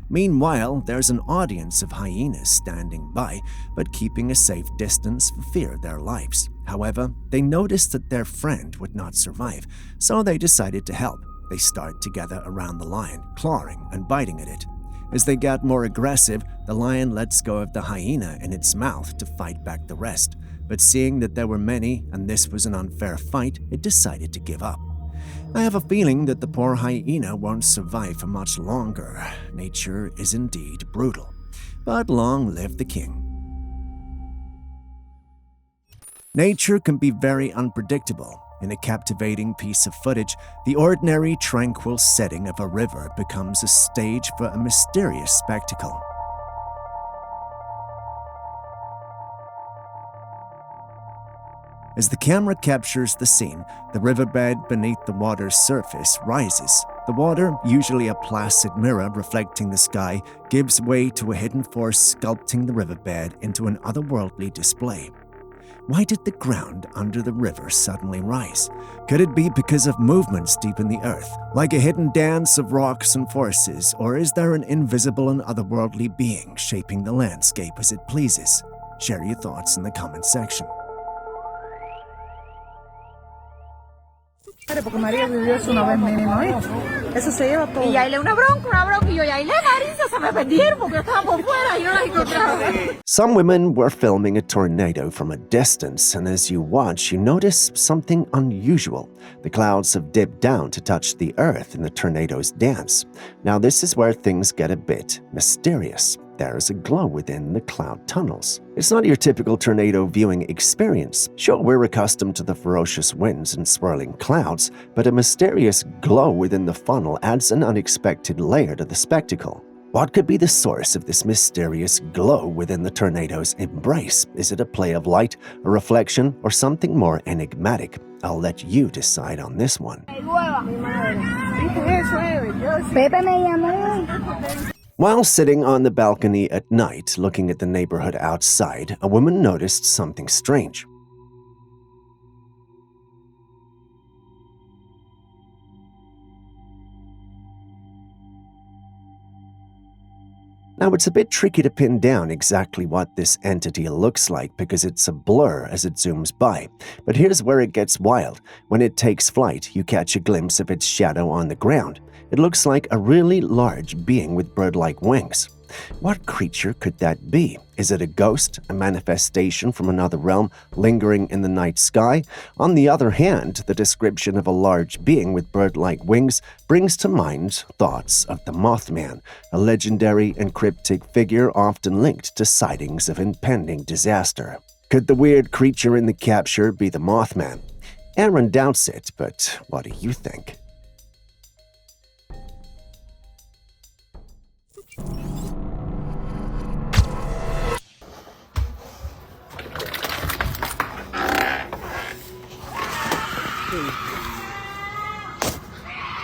Meanwhile, there's an audience of hyenas standing by, but keeping a safe distance for fear of their lives. However, they noticed that their friend would not survive, so they decided to help. They start to gather around the lion, clawing and biting at it. As they got more aggressive, the lion lets go of the hyena in its mouth to fight back the rest. But seeing that there were many and this was an unfair fight, it decided to give up. I have a feeling that the poor hyena won't survive for much longer. Nature is indeed brutal. But long live the king. Nature can be very unpredictable. In a captivating piece of footage, the ordinary, tranquil setting of a river becomes a stage for a mysterious spectacle. As the camera captures the scene, the riverbed beneath the water's surface rises. The water, usually a placid mirror reflecting the sky, gives way to a hidden force sculpting the riverbed into an otherworldly display. Why did the ground under the river suddenly rise? Could it be because of movements deep in the earth, like a hidden dance of rocks and forces, or is there an invisible and otherworldly being shaping the landscape as it pleases? Share your thoughts in the comment section. Porque María vivió eso una vez mínimo, ¿eh? Eso se lleva todo. Y ahí le una bronca, y yo, y ahí le Marisa se me perdieron porque estaban por fuera y no las encontraba. Some women were filming a tornado from a distance, and as you watch, you notice something unusual. The clouds have dipped down to touch the earth in the tornado's dance. Now this is where things get a bit mysterious. There is a glow within the cloud tunnels. It's not your typical tornado viewing experience. Sure, we're accustomed to the ferocious winds and swirling clouds, but a mysterious glow within the funnel adds an unexpected layer to the spectacle. What could be the source of this mysterious glow within the tornado's embrace? Is it a play of light, a reflection, or something more enigmatic? I'll let you decide on this one. Pepe me llamó. While sitting on the balcony at night, looking at the neighborhood outside, a woman noticed something strange. Now, it's a bit tricky to pin down exactly what this entity looks like because it's a blur as it zooms by. But here's where it gets wild. When it takes flight, you catch a glimpse of its shadow on the ground. It looks like a really large being with bird-like wings. What creature could that be? Is it a ghost, a manifestation from another realm lingering in the night sky? On the other hand, the description of a large being with bird-like wings brings to mind thoughts of the Mothman, a legendary and cryptic figure often linked to sightings of impending disaster. Could the weird creature in the capture be the Mothman? Aaron doubts it, but what do you think?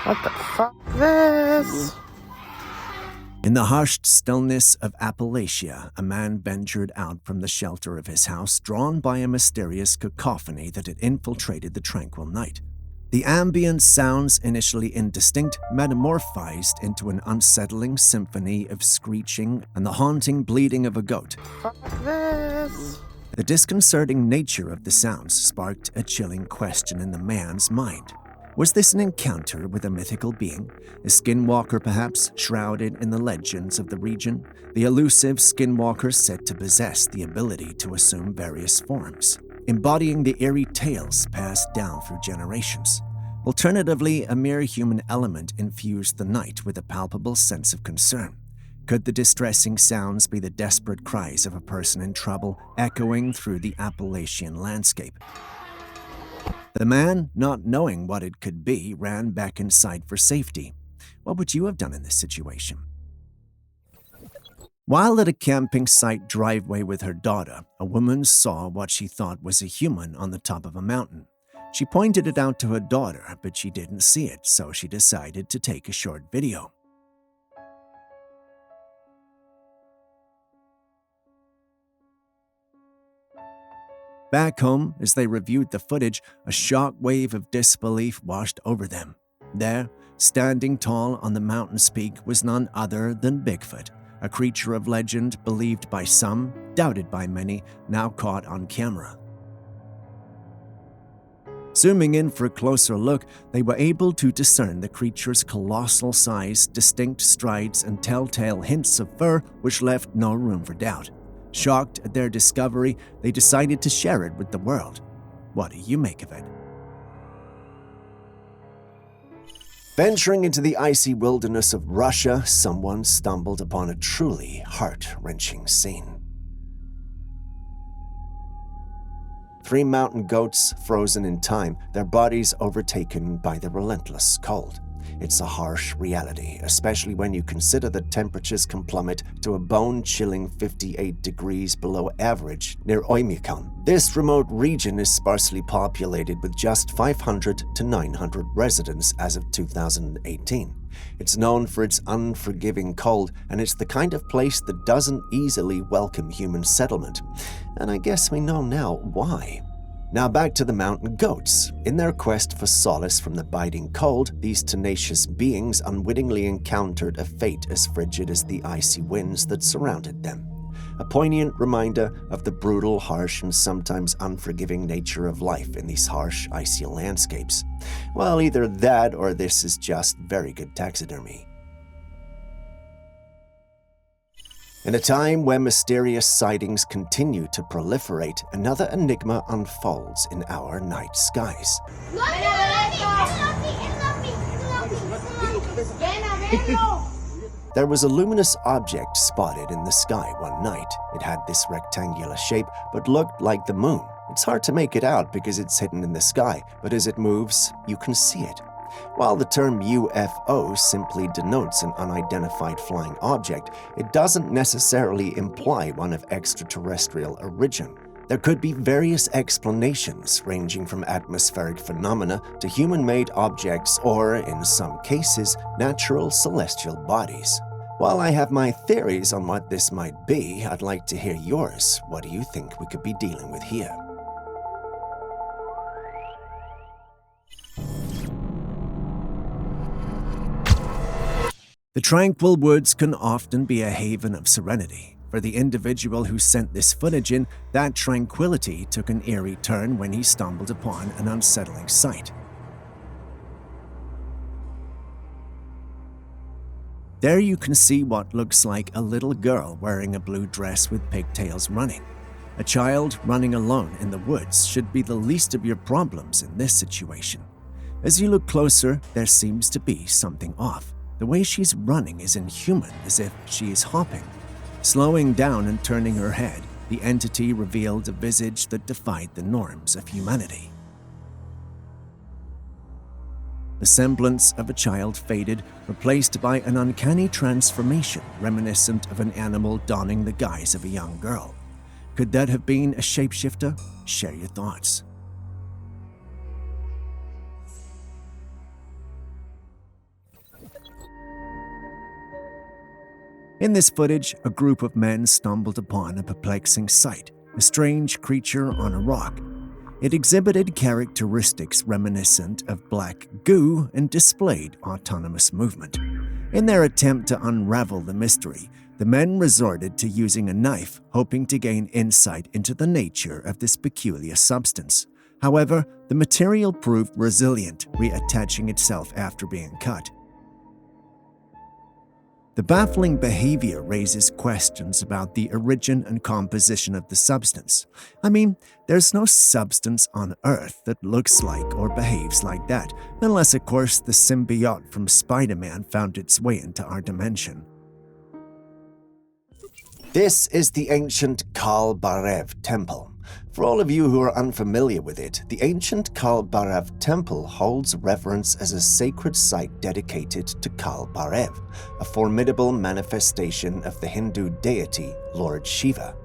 What the fuck this? In the hushed stillness of Appalachia, a man ventured out from the shelter of his house, drawn by a mysterious cacophony that had infiltrated the tranquil night. The ambient sounds, initially indistinct, metamorphized into an unsettling symphony of screeching and the haunting bleating of a goat. Fuck this. The disconcerting nature of the sounds sparked a chilling question in the man's mind. Was this an encounter with a mythical being? A skinwalker, perhaps, shrouded in the legends of the region? The elusive skinwalker said to possess the ability to assume various forms, embodying the eerie tales passed down through generations. Alternatively, a mere human element infused the night with a palpable sense of concern. Could the distressing sounds be the desperate cries of a person in trouble, echoing through the Appalachian landscape? The man, not knowing what it could be, ran back inside for safety. What would you have done in this situation? While at a camping site driveway with her daughter, a woman saw what she thought was a human on the top of a mountain. She pointed it out to her daughter, but she didn't see it, so she decided to take a short video. Back home, as they reviewed the footage, a shock wave of disbelief washed over them. There, standing tall on the mountain's peak, was none other than Bigfoot, a creature of legend believed by some, doubted by many, now caught on camera. Zooming in for a closer look, they were able to discern the creature's colossal size, distinct strides, and telltale hints of fur which left no room for doubt. Shocked at their discovery, they decided to share it with the world. What do you make of it? Venturing into the icy wilderness of Russia, someone stumbled upon a truly heart-wrenching scene. 3 mountain goats frozen in time, their bodies overtaken by the relentless cold. It's a harsh reality, especially when you consider that temperatures can plummet to a bone-chilling 58 degrees below average near Oymyakon. This remote region is sparsely populated with just 500 to 900 residents as of 2018. It's known for its unforgiving cold, and it's the kind of place that doesn't easily welcome human settlement. And I guess we know now why. Now back to the mountain goats. In their quest for solace from the biting cold, these tenacious beings unwittingly encountered a fate as frigid as the icy winds that surrounded them. A poignant reminder of the brutal, harsh, and sometimes unforgiving nature of life in these harsh, icy landscapes. Well, either that or this is just very good taxidermy. In a time where mysterious sightings continue to proliferate, another enigma unfolds in our night skies. There was a luminous object spotted in the sky one night. It had this rectangular shape, but looked like the moon. It's hard to make it out because it's hidden in the sky, but as it moves, you can see it. While the term UFO simply denotes an unidentified flying object, it doesn't necessarily imply one of extraterrestrial origin. There could be various explanations, ranging from atmospheric phenomena to human-made objects or, in some cases, natural celestial bodies. While I have my theories on what this might be, I'd like to hear yours. What do you think we could be dealing with here? The tranquil woods can often be a haven of serenity. For the individual who sent this footage in, that tranquility took an eerie turn when he stumbled upon an unsettling sight. There you can see what looks like a little girl wearing a blue dress with pigtails running. A child running alone in the woods should be the least of your problems in this situation. As you look closer, there seems to be something off. The way she's running is inhuman, as if she is hopping. Slowing down and turning her head, the entity revealed a visage that defied the norms of humanity. The semblance of a child faded, replaced by an uncanny transformation reminiscent of an animal donning the guise of a young girl. Could that have been a shapeshifter? Share your thoughts. In this footage, a group of men stumbled upon a perplexing sight, a strange creature on a rock. It exhibited characteristics reminiscent of black goo and displayed autonomous movement. In their attempt to unravel the mystery, the men resorted to using a knife, hoping to gain insight into the nature of this peculiar substance. However, the material proved resilient, reattaching itself after being cut. The baffling behavior raises questions about the origin and composition of the substance. I mean, there's no substance on Earth that looks like or behaves like that, unless, of course, the symbiote from Spider-Man found its way into our dimension. This is the ancient Kal Barev Temple. For all of you who are unfamiliar with it, the ancient Kal Barev Temple holds reverence as a sacred site dedicated to Kal Barev, a formidable manifestation of the Hindu deity Lord Shiva.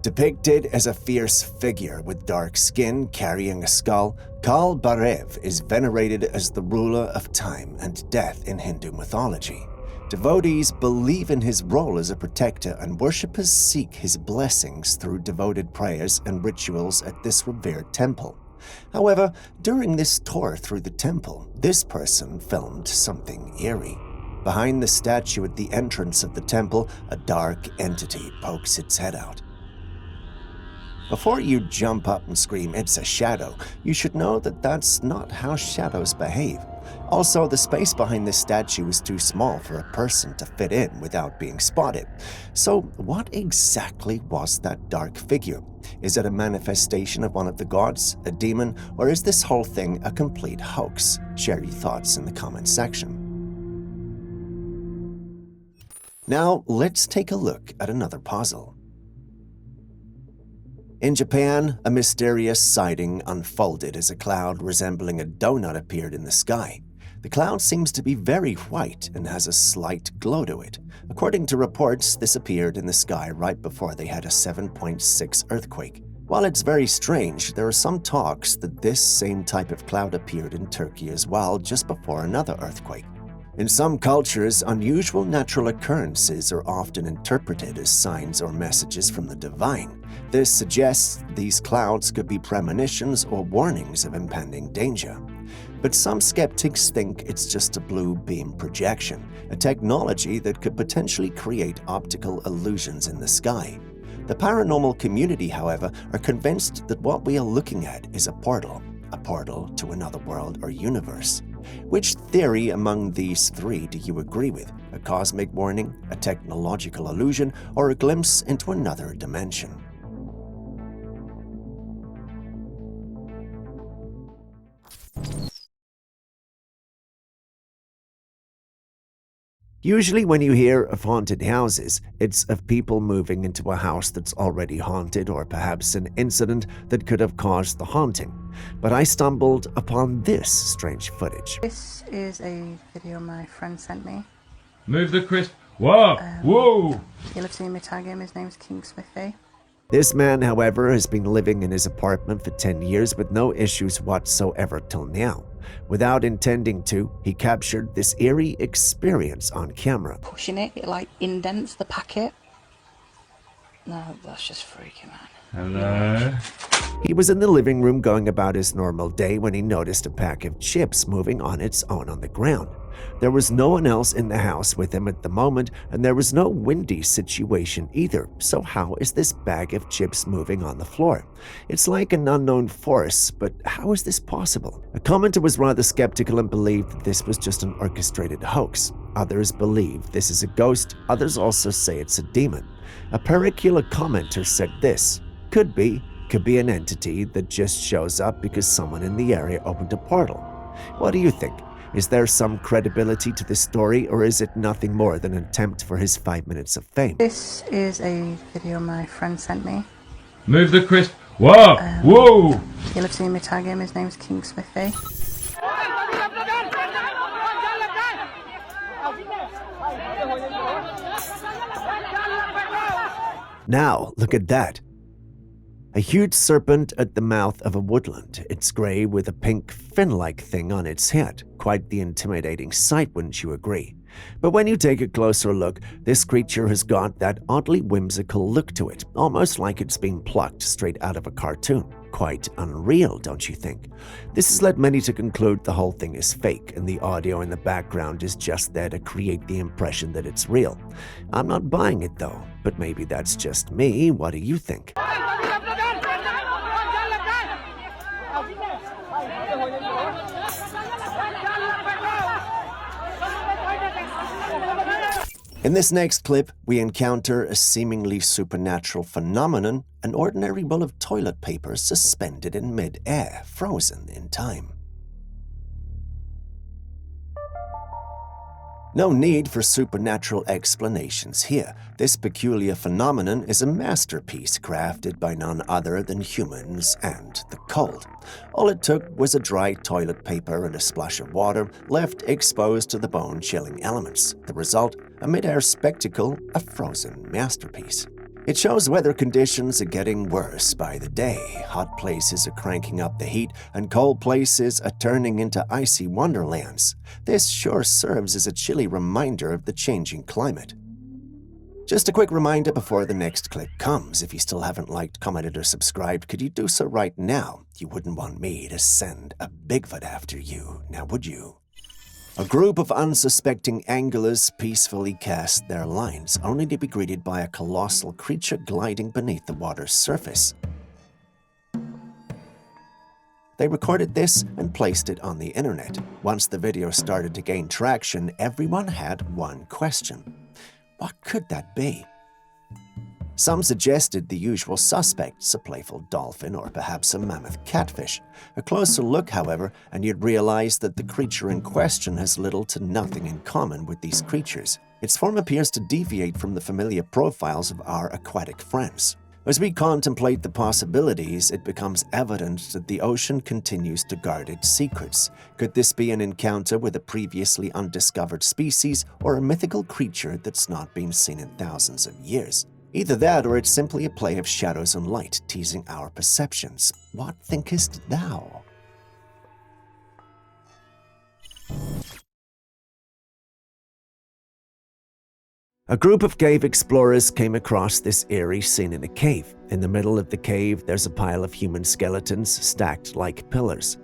Depicted as a fierce figure with dark skin carrying a skull, Kal Barev is venerated as the ruler of time and death in Hindu mythology. Devotees believe in his role as a protector, and worshippers seek his blessings through devoted prayers and rituals at this revered temple. However, during this tour through the temple, this person filmed something eerie. Behind the statue at the entrance of the temple, a dark entity pokes its head out. Before you jump up and scream, "It's a shadow," you should know that that's not how shadows behave. Also, the space behind this statue is too small for a person to fit in without being spotted. So, what exactly was that dark figure? Is it a manifestation of one of the gods, a demon, or is this whole thing a complete hoax? Share your thoughts in the comment section. Now, let's take a look at another puzzle. In Japan, a mysterious sighting unfolded as a cloud resembling a donut appeared in the sky. The cloud seems to be very white and has a slight glow to it. According to reports, this appeared in the sky right before they had a 7.6 earthquake. While it's very strange, there are some talks that this same type of cloud appeared in Turkey as well just before another earthquake. In some cultures, unusual natural occurrences are often interpreted as signs or messages from the divine. This suggests these clouds could be premonitions or warnings of impending danger. But some skeptics think it's just a blue beam projection, a technology that could potentially create optical illusions in the sky. The paranormal community, however, are convinced that what we are looking at is a portal to another world or universe. Which theory among these three do you agree with? A cosmic warning, a technological illusion, or a glimpse into another dimension? Usually when you hear of haunted houses, it's of people moving into a house that's already haunted, or perhaps an incident that could have caused the haunting. But I stumbled upon this strange footage. This is a video my friend sent me. Move the crisp. Whoa! Whoa! You'll have seen me tag him. His name's King Smithy. This man, however, has been living in his apartment for 10 years with no issues whatsoever till now. Without intending to, he captured this eerie experience on camera. Pushing it, it like indents the packet. No, that's just freaky, man. Hello. He was in the living room going about his normal day when he noticed a pack of chips moving on its own on the ground. There was no one else in the house with him at the moment, and there was no windy situation either, so how is this bag of chips moving on the floor? It's like an unknown force, but how is this possible? A commenter was rather skeptical and believed that this was just an orchestrated hoax. Others believe this is a ghost, others also say it's a demon. A pericular commenter said this: could be an entity that just shows up because someone in the area opened a portal. What do you think? Is there some credibility to this story, or is it nothing more than an attempt for his 5 minutes of fame? This is a video my friend sent me. Move the crisp. Whoa! Whoa! You'll have seen me tag him. His name's King Smithy. Now, look at that. A huge serpent at the mouth of a woodland. It's grey with a pink fin-like thing on its head. Quite the intimidating sight, wouldn't you agree? But when you take a closer look, this creature has got that oddly whimsical look to it, almost like it's been plucked straight out of a cartoon. Quite unreal, don't you think? This has led many to conclude the whole thing is fake, and the audio in the background is just there to create the impression that it's real. I'm not buying it though, but maybe that's just me. What do you think? In this next clip, we encounter a seemingly supernatural phenomenon, an ordinary roll of toilet paper suspended in mid-air, frozen in time. No need for supernatural explanations here. This peculiar phenomenon is a masterpiece crafted by none other than humans and the cold. All it took was a dry toilet paper and a splash of water left exposed to the bone-chilling elements. The result, a mid-air spectacle, a frozen masterpiece. It shows weather conditions are getting worse by the day. Hot places are cranking up the heat, and cold places are turning into icy wonderlands. This sure serves as a chilly reminder of the changing climate. Just a quick reminder before the next clip comes. If you still haven't liked, commented, or subscribed, could you do so right now? You wouldn't want me to send a Bigfoot after you, now would you? A group of unsuspecting anglers peacefully cast their lines, only to be greeted by a colossal creature gliding beneath the water's surface. They recorded this and placed it on the internet. Once the video started to gain traction, everyone had one question. What could that be? Some suggested the usual suspects, a playful dolphin or perhaps a mammoth catfish. A closer look, however, and you'd realize that the creature in question has little to nothing in common with these creatures. Its form appears to deviate from the familiar profiles of our aquatic friends. As we contemplate the possibilities, it becomes evident that the ocean continues to guard its secrets. Could this be an encounter with a previously undiscovered species or a mythical creature that's not been seen in thousands of years? Either that, or it's simply a play of shadows and light, teasing our perceptions. What thinkest thou? A group of cave explorers came across this eerie scene in a cave. In the middle of the cave, there's a pile of human skeletons stacked like pillars.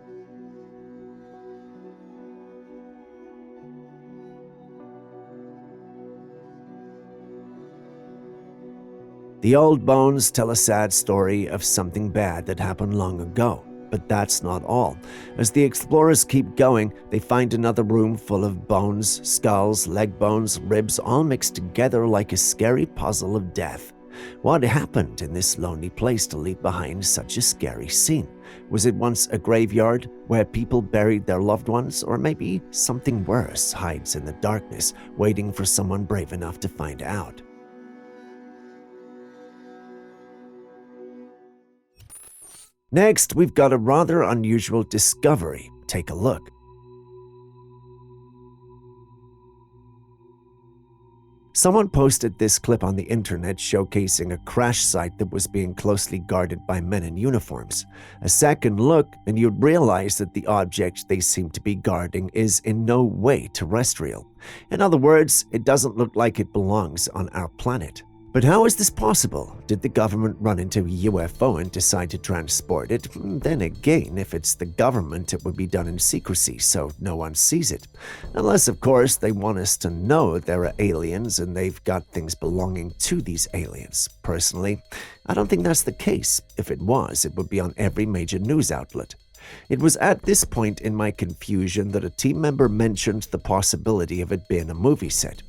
The old bones tell a sad story of something bad that happened long ago. But that's not all. As the explorers keep going, they find another room full of bones, skulls, leg bones, ribs, all mixed together like a scary puzzle of death. What happened in this lonely place to leave behind such a scary scene? Was it once a graveyard where people buried their loved ones? Or maybe something worse hides in the darkness, waiting for someone brave enough to find out? Next, we've got a rather unusual discovery. Take a look. Someone posted this clip on the internet showcasing a crash site that was being closely guarded by men in uniforms. A second look, and you'd realize that the object they seem to be guarding is in no way terrestrial. In other words, it doesn't look like it belongs on our planet. But how is this possible? Did the government run into a UFO and decide to transport it? Then again, if it's the government, it would be done in secrecy, so no one sees it. Unless, of course, they want us to know there are aliens and they've got things belonging to these aliens. Personally, I don't think that's the case. If it was, it would be on every major news outlet. It was at this point in my confusion that a team member mentioned the possibility of it being a movie set.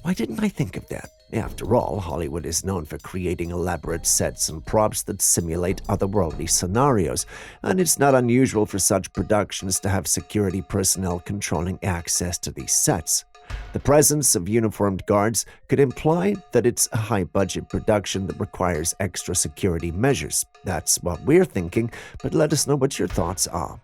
Why didn't I think of that? After all, Hollywood is known for creating elaborate sets and props that simulate otherworldly scenarios, and it's not unusual for such productions to have security personnel controlling access to these sets. The presence of uniformed guards could imply that it's a high-budget production that requires extra security measures. That's what we're thinking, but let us know what your thoughts are.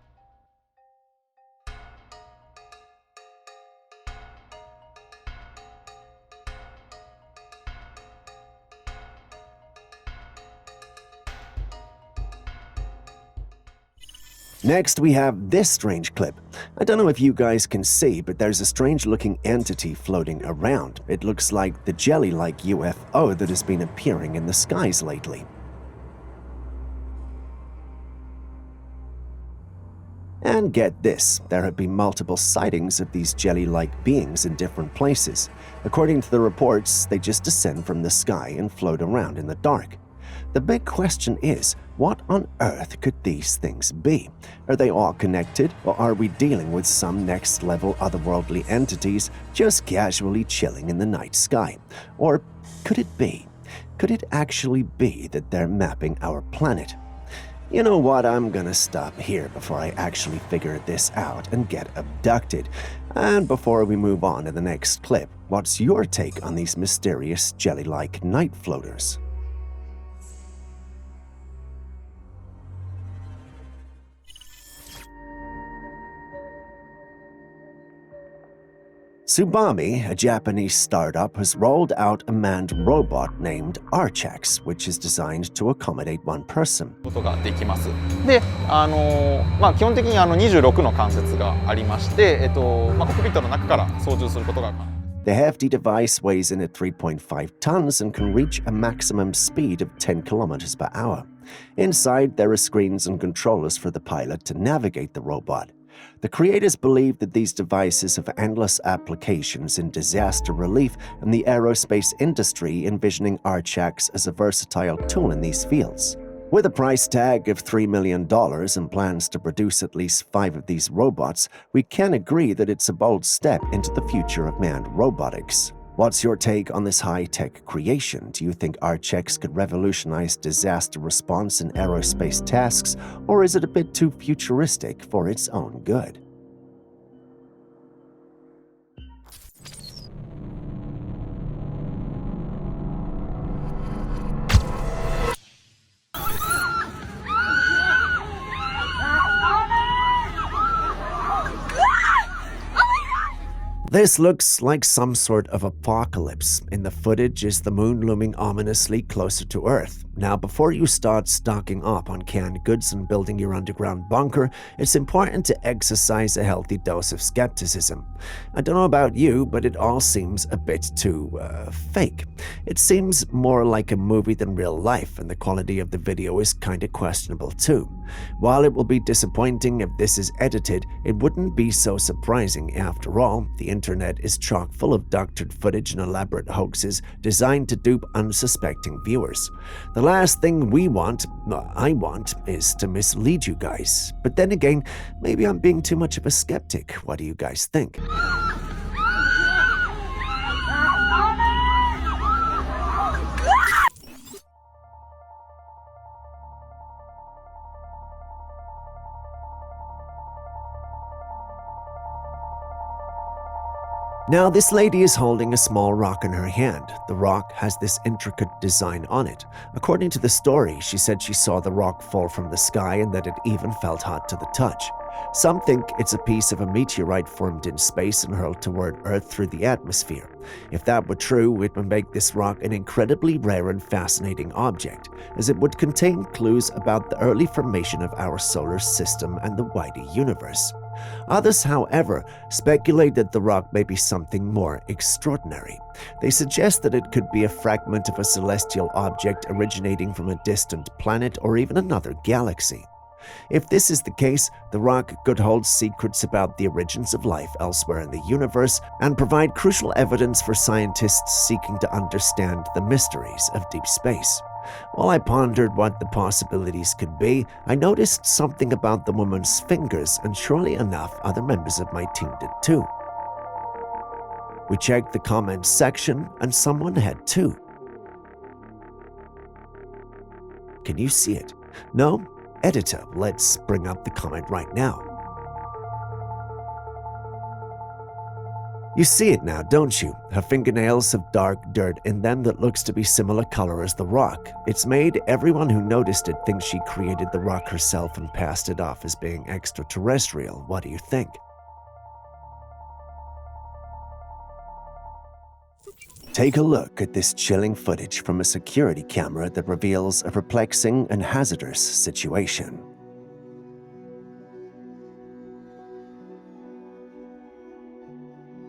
Next, we have this strange clip. I don't know if you guys can see, but there's a strange-looking entity floating around. It looks like the jelly-like UFO that has been appearing in the skies lately. And get this, there have been multiple sightings of these jelly-like beings in different places. According to the reports, they just descend from the sky and float around in the dark. The big question is, what on earth could these things be? Are they all connected, or are we dealing with some next-level otherworldly entities just casually chilling in the night sky? Or could it be? Could it actually be that they're mapping our planet? You know what, I'm gonna stop here before I actually figure this out and get abducted. And before we move on to the next clip, what's your take on these mysterious jelly-like night floaters? Tsubame, a Japanese startup, has rolled out a manned robot named Archax, which is designed to accommodate one person. ことができます。で、基本的に26の関節がありまして、コックピットの中から操縦することが可能。The hefty device weighs in at 3.5 tons and can reach a maximum speed of 10 kilometers per hour. Inside, there are screens and controllers for the pilot to navigate the robot. The creators believe that these devices have endless applications in disaster relief and the aerospace industry, envisioning Archax as a versatile tool in these fields. With a price tag of $3 million and plans to produce at least 5 of these robots, we can agree that it's a bold step into the future of manned robotics. What's your take on this high-tech creation? Do you think Archax could revolutionize disaster response and aerospace tasks, or is it a bit too futuristic for its own good? This looks like some sort of apocalypse. In the footage is the moon looming ominously closer to Earth. Now, before you start stocking up on canned goods and building your underground bunker, it's important to exercise a healthy dose of skepticism. I don't know about you, but it all seems a bit too, fake. It seems more like a movie than real life, and the quality of the video is kinda questionable too. While it will be disappointing if this is edited, it wouldn't be so surprising. After all, the internet is chock full of doctored footage and elaborate hoaxes designed to dupe unsuspecting viewers. The last thing I want, is to mislead you guys. But then again, maybe I'm being too much of a skeptic. What do you guys think? Now, this lady is holding a small rock in her hand. The rock has this intricate design on it. According to the story, she said she saw the rock fall from the sky and that it even felt hot to the touch. Some think it's a piece of a meteorite formed in space and hurled toward Earth through the atmosphere. If that were true, it would make this rock an incredibly rare and fascinating object, as it would contain clues about the early formation of our solar system and the wider universe. Others, however, speculate that the rock may be something more extraordinary. They suggest that it could be a fragment of a celestial object originating from a distant planet or even another galaxy. If this is the case, the rock could hold secrets about the origins of life elsewhere in the universe and provide crucial evidence for scientists seeking to understand the mysteries of deep space. While I pondered what the possibilities could be, I noticed something about the woman's fingers, and surely enough, other members of my team did too. We checked the comments section, and someone had too. Can you see it? No? Editor, let's bring up the comment right now. You see it now, don't you? Her fingernails have dark dirt in them that looks to be similar color as the rock. It's made everyone who noticed it think she created the rock herself and passed it off as being extraterrestrial. What do you think? Take a look at this chilling footage from a security camera that reveals a perplexing and hazardous situation.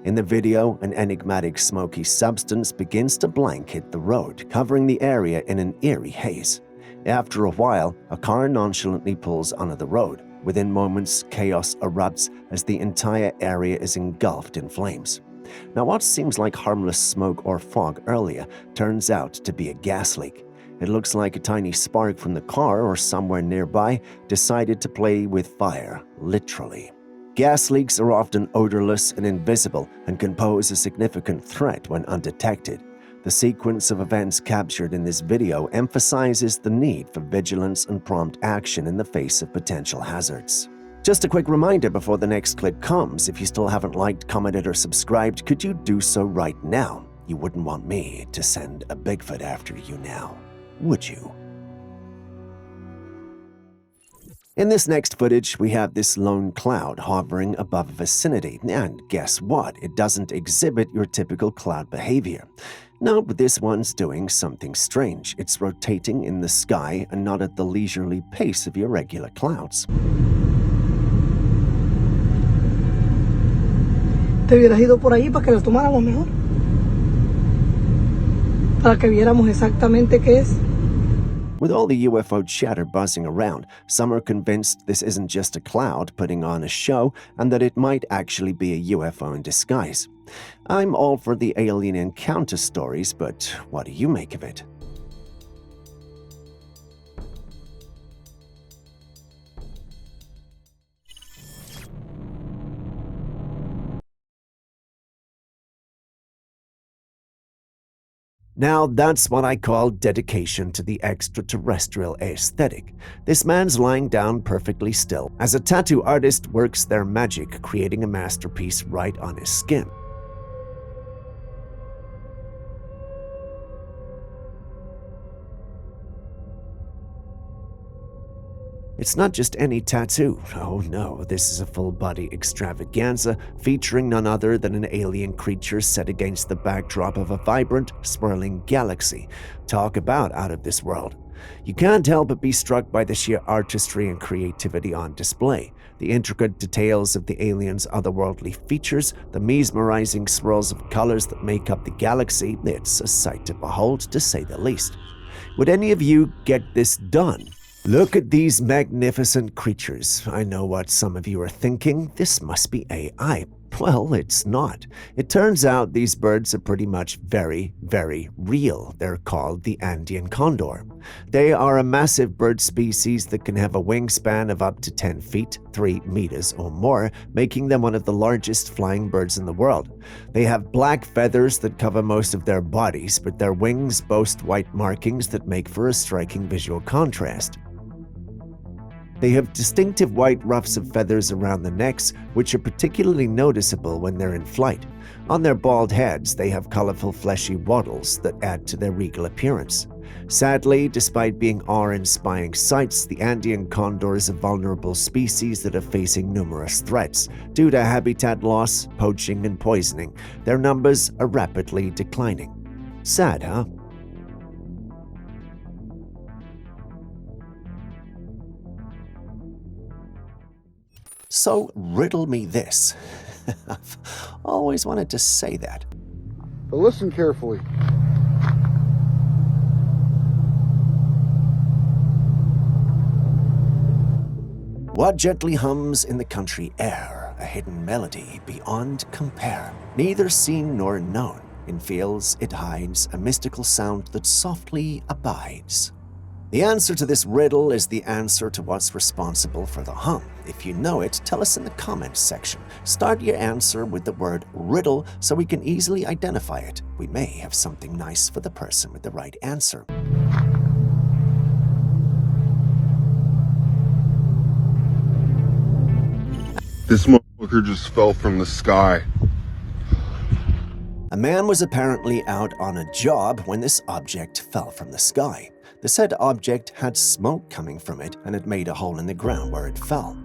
In the video, an enigmatic smoky substance begins to blanket the road, covering the area in an eerie haze. After a while, a car nonchalantly pulls onto the road. Within moments, chaos erupts as the entire area is engulfed in flames. Now, what seems like harmless smoke or fog earlier turns out to be a gas leak. It looks like a tiny spark from the car or somewhere nearby decided to play with fire, literally. Gas leaks are often odorless and invisible and can pose a significant threat when undetected. The sequence of events captured in this video emphasizes the need for vigilance and prompt action in the face of potential hazards. Just a quick reminder before the next clip comes, if you still haven't liked, commented, or subscribed, could you do so right now? You wouldn't want me to send a Bigfoot after you now, would you? In this next footage, we have this lone cloud hovering above a vicinity, and guess what? It doesn't exhibit your typical cloud behavior. No, but this one's doing something strange. It's rotating in the sky and not at the leisurely pace of your regular clouds. Te hubieras ido por ahí para que las tomáramos mejor. Para que viéramos exactamente qué es. With all the UFO chatter buzzing around, some are convinced this isn't just a cloud putting on a show and that it might actually be a UFO in disguise. I'm all for the alien encounter stories, but what do you make of it? Now, that's what I call dedication to the extraterrestrial aesthetic. This man's lying down perfectly still, as a tattoo artist works their magic, creating a masterpiece right on his skin. It's not just any tattoo. Oh no, this is a full-body extravaganza featuring none other than an alien creature set against the backdrop of a vibrant, swirling galaxy. Talk about out of this world. You can't help but be struck by the sheer artistry and creativity on display. The intricate details of the alien's otherworldly features, the mesmerizing swirls of colors that make up the galaxy, it's a sight to behold, to say the least. Would any of you get this done? Look at these magnificent creatures. I know what some of you are thinking. This must be AI. Well, it's not. It turns out these birds are pretty much very, very real. They're called the Andean condor. They are a massive bird species that can have a wingspan of up to 10 feet, 3 meters or more, making them one of the largest flying birds in the world. They have black feathers that cover most of their bodies, but their wings boast white markings that make for a striking visual contrast. They have distinctive white ruffs of feathers around the necks, which are particularly noticeable when they're in flight. On their bald heads, they have colorful fleshy wattles that add to their regal appearance. Sadly, despite being awe-inspiring sights, the Andean condor is a vulnerable species that are facing numerous threats. Due to habitat loss, poaching, and poisoning, their numbers are rapidly declining. Sad, huh? So riddle me this. I've always wanted to say that. But listen carefully. What gently hums in the country air, a hidden melody beyond compare, neither seen nor known. In fields it hides a mystical sound that softly abides. The answer to this riddle is the answer to what's responsible for the hum. If you know it, tell us in the comments section. Start your answer with the word riddle so we can easily identify it. We may have something nice for the person with the right answer. This motherfucker just fell from the sky. A man was apparently out on a job when this object fell from the sky. The said object had smoke coming from it and it made a hole in the ground where it fell.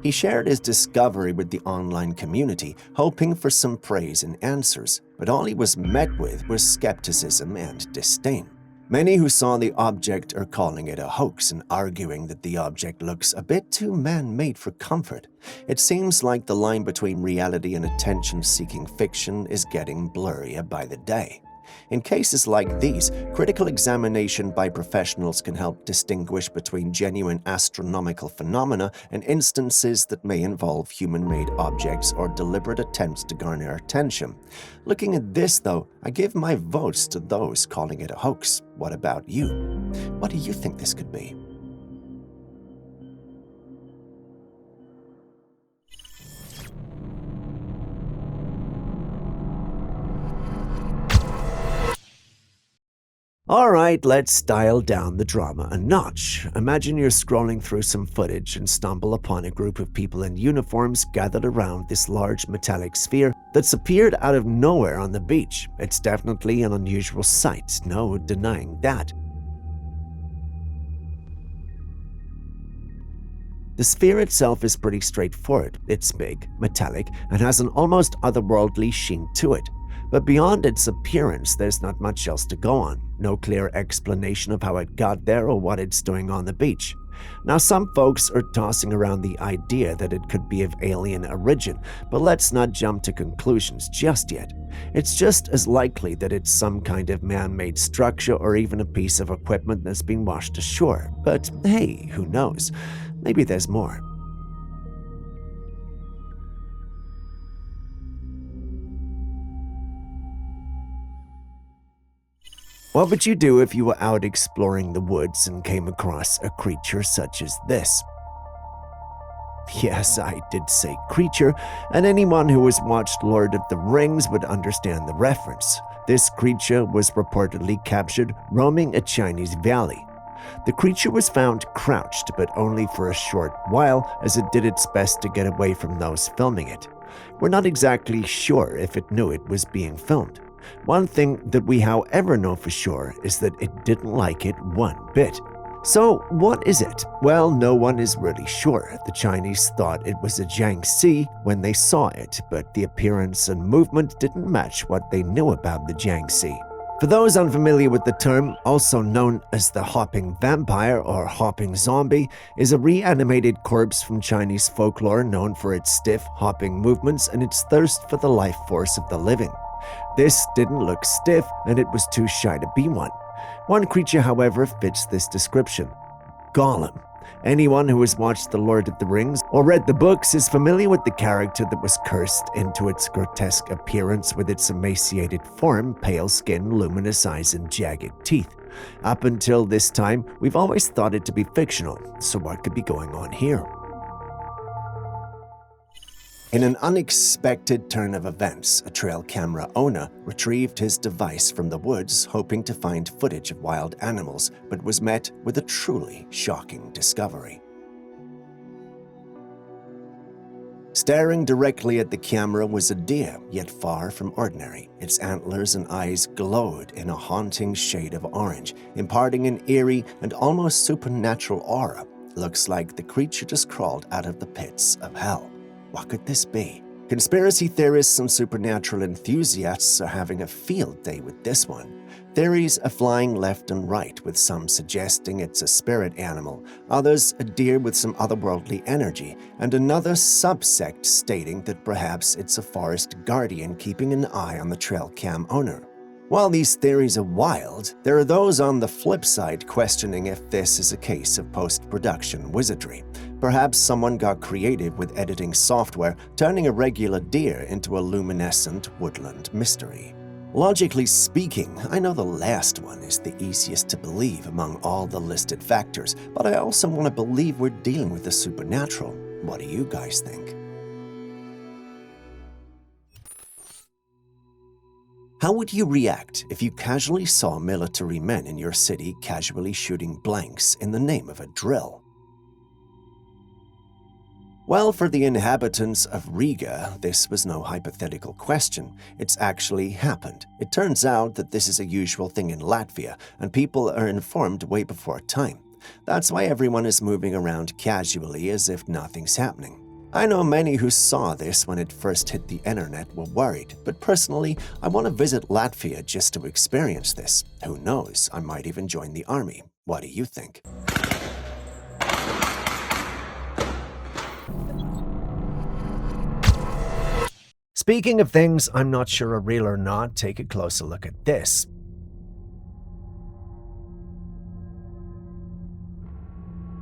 He shared his discovery with the online community, hoping for some praise and answers, but all he was met with was skepticism and disdain. Many who saw the object are calling it a hoax and arguing that the object looks a bit too man-made for comfort. It seems like the line between reality and attention-seeking fiction is getting blurrier by the day. In cases like these, critical examination by professionals can help distinguish between genuine astronomical phenomena and instances that may involve human-made objects or deliberate attempts to garner attention. Looking at this, though, I give my votes to those calling it a hoax. What about you? What do you think this could be? Alright, let's dial down the drama a notch. Imagine you're scrolling through some footage and stumble upon a group of people in uniforms gathered around this large metallic sphere that's appeared out of nowhere on the beach. It's definitely an unusual sight, no denying that. The sphere itself is pretty straightforward. It's big, metallic, and has an almost otherworldly sheen to it. But beyond its appearance, there's not much else to go on. No clear explanation of how it got there or what it's doing on the beach. Now, some folks are tossing around the idea that it could be of alien origin, but let's not jump to conclusions just yet. It's just as likely that it's some kind of man-made structure or even a piece of equipment that's been washed ashore. But hey, who knows? Maybe there's more. What would you do if you were out exploring the woods and came across a creature such as this? Yes, I did say creature, and anyone who has watched Lord of the Rings would understand the reference. This creature was reportedly captured roaming a Chinese valley. The creature was found crouched, but only for a short while, as it did its best to get away from those filming it. We're not exactly sure if it knew it was being filmed. One thing that we however know for sure is that it didn't like it one bit. So what is it? Well, no one is really sure. The Chinese thought it was a Jiangxi when they saw it, but the appearance and movement didn't match what they knew about the Jiangxi. For those unfamiliar with the term, also known as the hopping vampire or hopping zombie, is a reanimated corpse from Chinese folklore known for its stiff, hopping movements and its thirst for the life force of the living. This didn't look stiff, and it was too shy to be one. One creature, however, fits this description: Gollum. Anyone who has watched The Lord of the Rings or read the books is familiar with the character that was cursed into its grotesque appearance with its emaciated form, pale skin, luminous eyes, and jagged teeth. Up until this time, we've always thought it to be fictional, so what could be going on here? In an unexpected turn of events, a trail camera owner retrieved his device from the woods, hoping to find footage of wild animals, but was met with a truly shocking discovery. Staring directly at the camera was a deer, yet far from ordinary. Its antlers and eyes glowed in a haunting shade of orange, imparting an eerie and almost supernatural aura. Looks like the creature just crawled out of the pits of hell. What could this be? Conspiracy theorists and supernatural enthusiasts are having a field day with this one. Theories are flying left and right, with some suggesting it's a spirit animal, others a deer with some otherworldly energy, and another subsect stating that perhaps it's a forest guardian keeping an eye on the Trailcam owner. While these theories are wild, there are those on the flip side questioning if this is a case of post-production wizardry. Perhaps someone got creative with editing software, turning a regular deer into a luminescent woodland mystery. Logically speaking, I know the last one is the easiest to believe among all the listed factors, but I also want to believe we're dealing with the supernatural. What do you guys think? How would you react if you casually saw military men in your city casually shooting blanks in the name of a drill? Well, for the inhabitants of Riga, this was no hypothetical question. It's actually happened. It turns out that this is a usual thing in Latvia, and people are informed way before time. That's why everyone is moving around casually as if nothing's happening. I know many who saw this when it first hit the internet were worried, but personally, I want to visit Latvia just to experience this. Who knows, I might even join the army. What do you think? Speaking of things I'm not sure are real or not, take a closer look at this.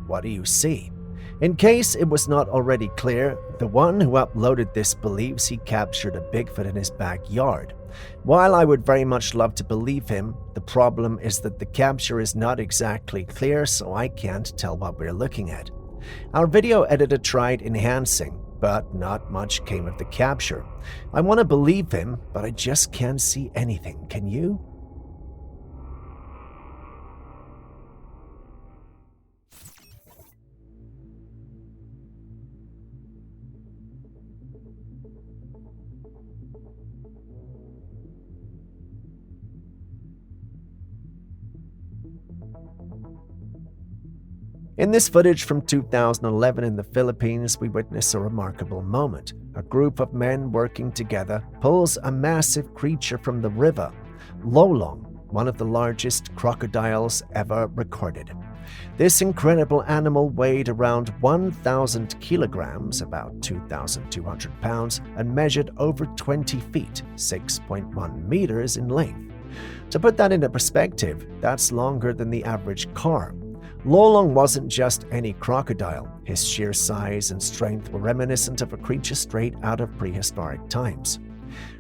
What do you see? In case it was not already clear, the one who uploaded this believes he captured a Bigfoot in his backyard. While I would very much love to believe him, the problem is that the capture is not exactly clear, so I can't tell what we're looking at. Our video editor tried enhancing, but not much came of the capture. I want to believe him, but I just can't see anything. Can you? In this footage from 2011 in the Philippines, we witness a remarkable moment. A group of men working together pulls a massive creature from the river, Lolong, one of the largest crocodiles ever recorded. This incredible animal weighed around 1,000 kilograms, about 2,200 pounds, and measured over 20 feet, 6.1 meters in length. To put that into perspective, that's longer than the average car. Lolong wasn't just any crocodile. His sheer size and strength were reminiscent of a creature straight out of prehistoric times.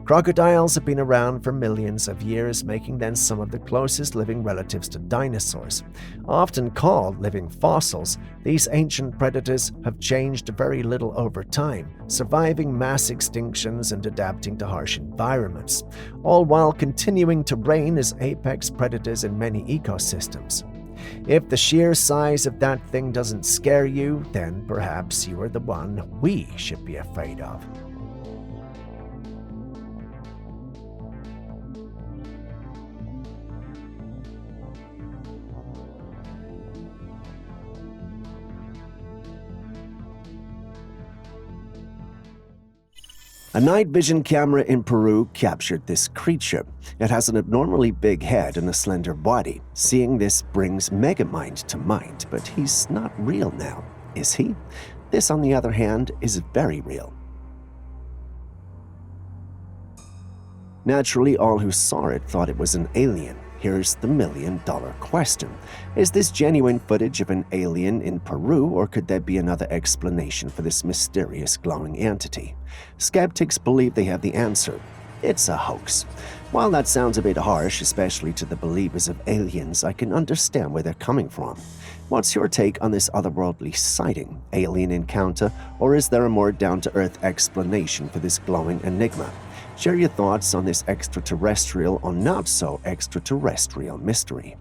Crocodiles have been around for millions of years, making them some of the closest living relatives to dinosaurs. Often called living fossils, these ancient predators have changed very little over time, surviving mass extinctions and adapting to harsh environments, all while continuing to reign as apex predators in many ecosystems. If the sheer size of that thing doesn't scare you, then perhaps you are the one we should be afraid of. A night vision camera in Peru captured this creature. It has an abnormally big head and a slender body. Seeing this brings Megamind to mind, but he's not real now, is he? This, on the other hand, is very real. Naturally, all who saw it thought it was an alien. Here's the million-dollar question. Is this genuine footage of an alien in Peru, or could there be another explanation for this mysterious glowing entity? Skeptics believe they have the answer. It's a hoax. While that sounds a bit harsh, especially to the believers of aliens, I can understand where they're coming from. What's your take on this otherworldly sighting, alien encounter, or is there a more down-to-earth explanation for this glowing enigma? Share your thoughts on this extraterrestrial or not-so-extraterrestrial mystery.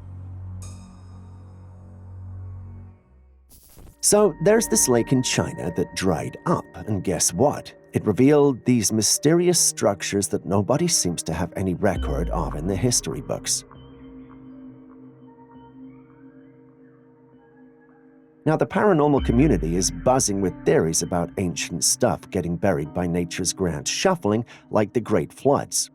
So there's this lake in China that dried up, and guess what? It revealed these mysterious structures that nobody seems to have any record of in the history books. Now, the paranormal community is buzzing with theories about ancient stuff getting buried by nature's grand shuffling like the Great Floods.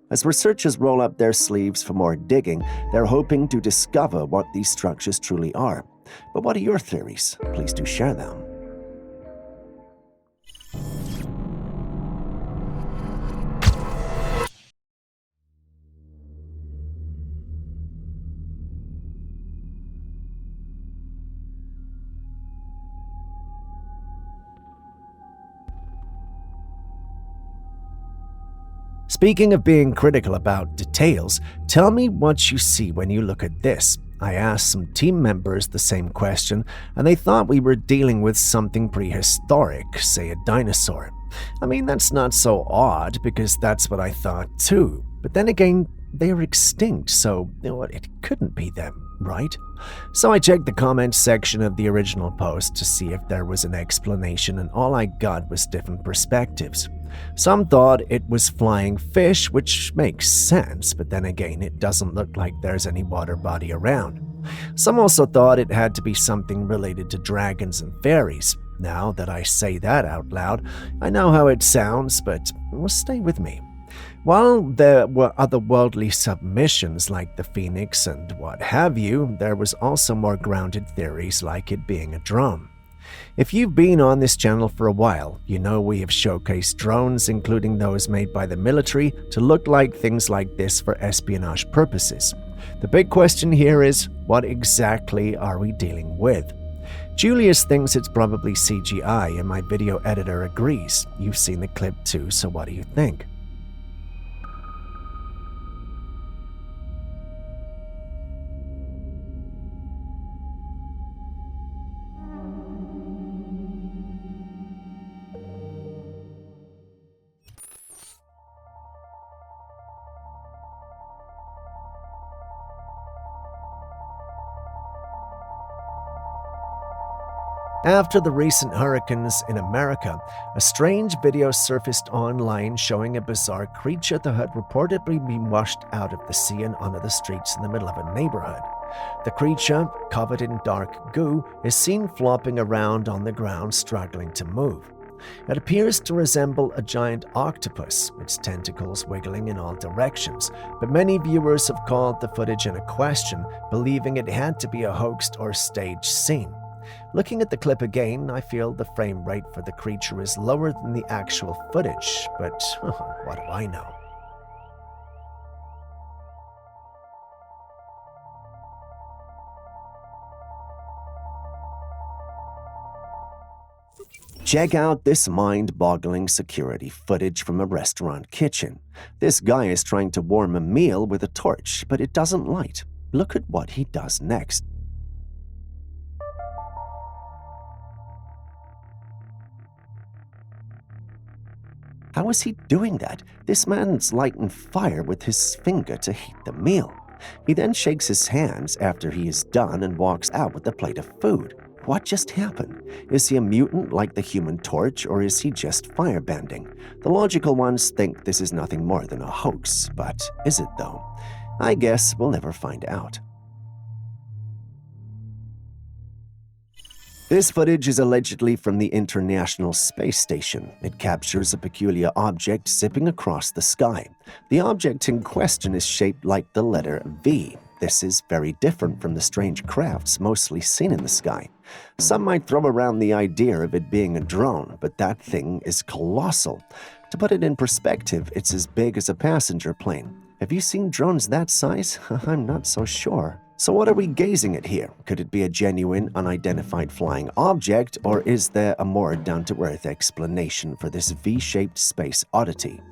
As researchers roll up their sleeves for more digging, they're hoping to discover what these structures truly are. But what are your theories? Please do share them. Speaking of being critical about details, tell me what you see when you look at this. I asked some team members the same question, and they thought we were dealing with something prehistoric, say a dinosaur. I mean, that's not so odd, because that's what I thought too. But then again, they are extinct, so it couldn't be them, right? So I checked the comments section of the original post to see if there was an explanation, and all I got was different perspectives. Some thought it was flying fish, which makes sense, but then again, it doesn't look like there's any water body around. Some also thought it had to be something related to dragons and fairies. Now that I say that out loud, I know how it sounds, but stay with me. While there were otherworldly submissions like the Phoenix and what have you, there was also more grounded theories like it being a drone. If you've been on this channel for a while, you know we have showcased drones, including those made by the military, to look like things like this for espionage purposes. The big question here is, what exactly are we dealing with? Julius thinks it's probably CGI, and my video editor agrees. You've seen the clip too, so what do you think? After the recent hurricanes in America, a strange video surfaced online showing a bizarre creature that had reportedly been washed out of the sea and onto the streets in the middle of a neighborhood. The creature, covered in dark goo, is seen flopping around on the ground, struggling to move. It appears to resemble a giant octopus, its tentacles wiggling in all directions, but many viewers have called the footage into question, believing it had to be a hoaxed or staged scene. Looking at the clip again, I feel the frame rate for the creature is lower than the actual footage, but what do I know? Check out this mind-boggling security footage from a restaurant kitchen. This guy is trying to warm a meal with a torch, but it doesn't light. Look at what he does next. How is he doing that? This man's lighting fire with his finger to heat the meal. He then shakes his hands after he is done and walks out with a plate of food. What just happened? Is he a mutant like the Human Torch, or is he just firebending? The logical ones think this is nothing more than a hoax, but is it though? I guess we'll never find out. This footage is allegedly from the International Space Station. It captures a peculiar object zipping across the sky. The object in question is shaped like the letter V. This is very different from the strange crafts mostly seen in the sky. Some might throw around the idea of it being a drone, but that thing is colossal. To put it in perspective, it's as big as a passenger plane. Have you seen drones that size? I'm not so sure. So what are we gazing at here? Could it be a genuine, unidentified flying object, or is there a more down-to-earth explanation for this V-shaped space oddity?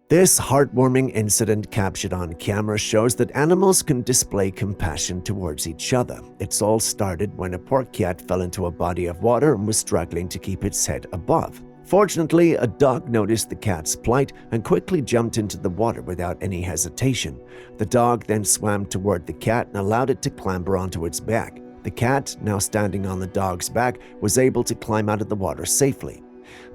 This heartwarming incident captured on camera shows that animals can display compassion towards each other. It's all started when a pork cat fell into a body of water and was struggling to keep its head above. Fortunately, a dog noticed the cat's plight and quickly jumped into the water without any hesitation. The dog then swam toward the cat and allowed it to clamber onto its back. The cat, now standing on the dog's back, was able to climb out of the water safely.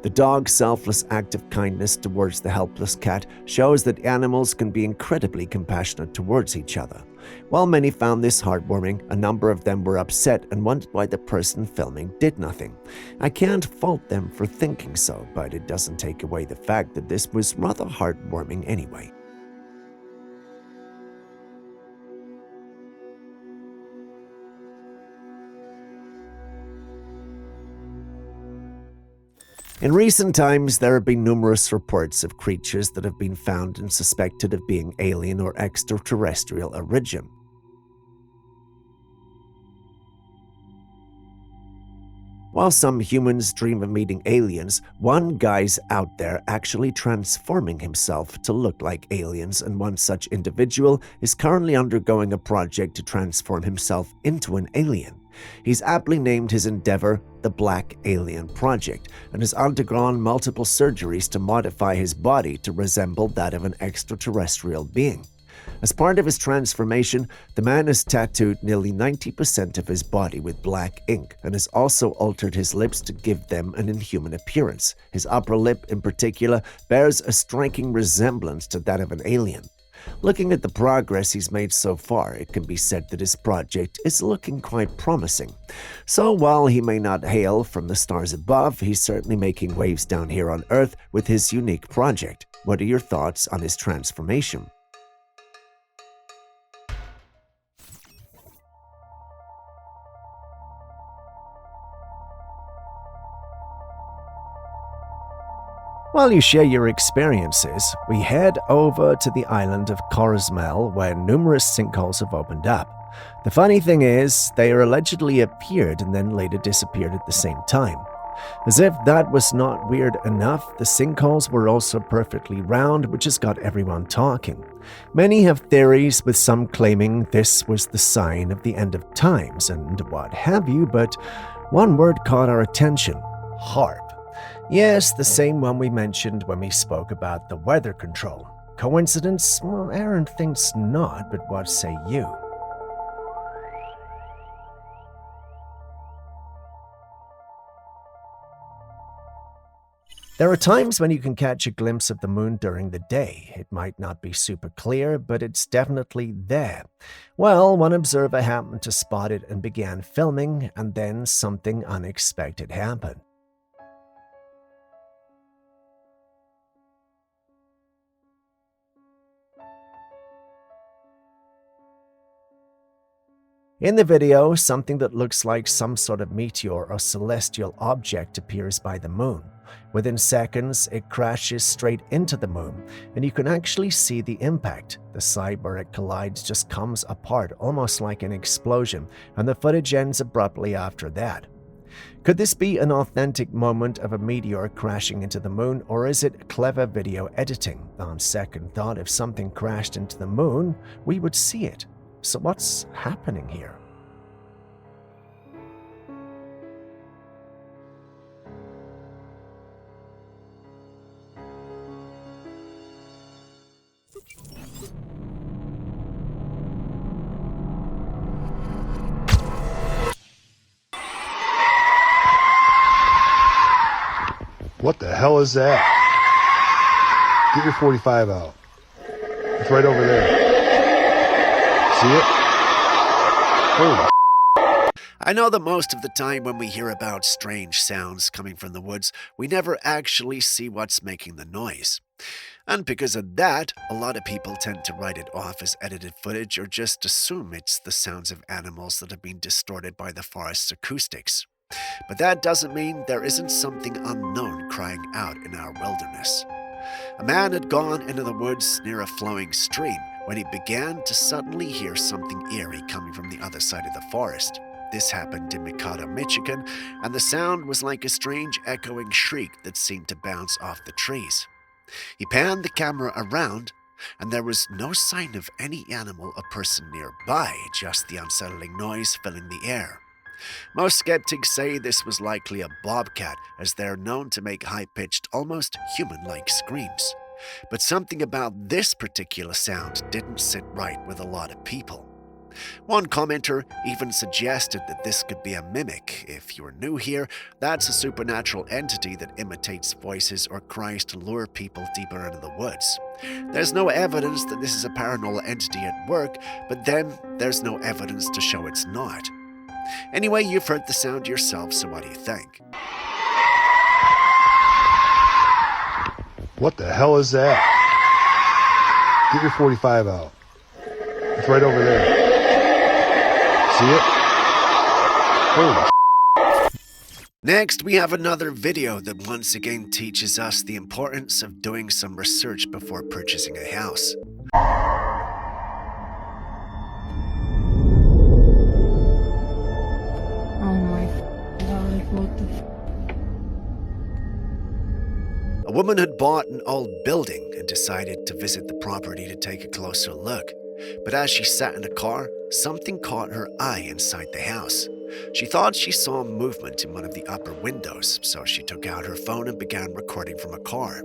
The dog's selfless act of kindness towards the helpless cat shows that animals can be incredibly compassionate towards each other. While many found this heartwarming, a number of them were upset and wondered why the person filming did nothing. I can't fault them for thinking so, but it doesn't take away the fact that this was rather heartwarming anyway. In recent times, there have been numerous reports of creatures that have been found and suspected of being alien or extraterrestrial origin. While some humans dream of meeting aliens, one guy's out there actually transforming himself to look like aliens, and one such individual is currently undergoing a project to transform himself into an alien. He's aptly named his endeavor the Black Alien Project and has undergone multiple surgeries to modify his body to resemble that of an extraterrestrial being. As part of his transformation, the man has tattooed nearly 90% of his body with black ink and has also altered his lips to give them an inhuman appearance. His upper lip, in particular, bears a striking resemblance to that of an alien. Looking at the progress he's made so far, it can be said that his project is looking quite promising. So while he may not hail from the stars above, he's certainly making waves down here on Earth with his unique project. What are your thoughts on his transformation? While you share your experiences, we head over to the island of Cozumel, where numerous sinkholes have opened up. The funny thing is, they allegedly appeared and then later disappeared at the same time. As if that was not weird enough, the sinkholes were also perfectly round, which has got everyone talking. Many have theories, with some claiming this was the sign of the end of times and what have you, but one word caught our attention: HARP. Yes, the same one we mentioned when we spoke about the weather control. Coincidence? Well, Aaron thinks not, but what say you? There are times when you can catch a glimpse of the moon during the day. It might not be super clear, but it's definitely there. Well, one observer happened to spot it and began filming, and then something unexpected happened. In the video, something that looks like some sort of meteor or celestial object appears by the moon. Within seconds, it crashes straight into the moon, and you can actually see the impact. The side where it collides just comes apart, almost like an explosion, and the footage ends abruptly after that. Could this be an authentic moment of a meteor crashing into the moon, or is it clever video editing? On second thought, if something crashed into the moon, we would see it. So what's happening here? What the hell is that? Get your 45 out. It's right over there. See it? Holy. I know that most of the time when we hear about strange sounds coming from the woods, we never actually see what's making the noise. And because of that, a lot of people tend to write it off as edited footage or just assume it's the sounds of animals that have been distorted by the forest's acoustics. But that doesn't mean there isn't something unknown crying out in our wilderness. A man had gone into the woods near a flowing stream when he began to suddenly hear something eerie coming from the other side of the forest. This happened in Mikado, Michigan, and the sound was like a strange echoing shriek that seemed to bounce off the trees. He panned the camera around, and there was no sign of any animal or person nearby, just the unsettling noise filling the air. Most skeptics say this was likely a bobcat, as they're known to make high-pitched, almost human-like screams. But something about this particular sound didn't sit right with a lot of people. One commenter even suggested that this could be a mimic. If you're new here, that's a supernatural entity that imitates voices or cries to lure people deeper into the woods. There's no evidence that this is a paranormal entity at work, but then there's no evidence to show it's not. Anyway, you've heard the sound yourself, so what do you think? What the hell is that? Get your 45 out. It's right over there. See it? Holy Next, we have another video that once again teaches us the importance of doing some research before purchasing a house. Oh my God, what the A woman had bought an old building and decided to visit the property to take a closer look. But as she sat in a car, something caught her eye inside the house. She thought she saw movement in one of the upper windows, so she took out her phone and began recording from a car.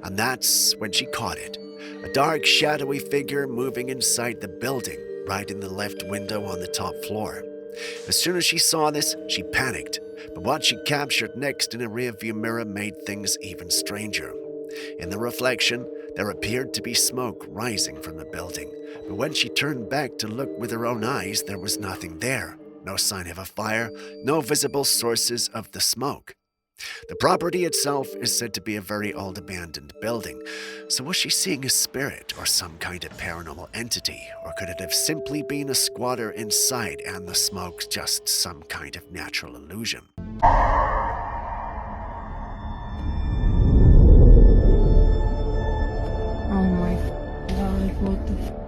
And that's when she caught it. A dark, shadowy figure moving inside the building, right in the left window on the top floor. As soon as she saw this, she panicked, but what she captured next in a rearview mirror made things even stranger. In the reflection, there appeared to be smoke rising from the building, but when she turned back to look with her own eyes, there was nothing there. No sign of a fire, no visible sources of the smoke. The property itself is said to be a very old abandoned building, so was she seeing a spirit or some kind of paranormal entity, or could it have simply been a squatter inside and the smoke just some kind of natural illusion? Oh my God, what the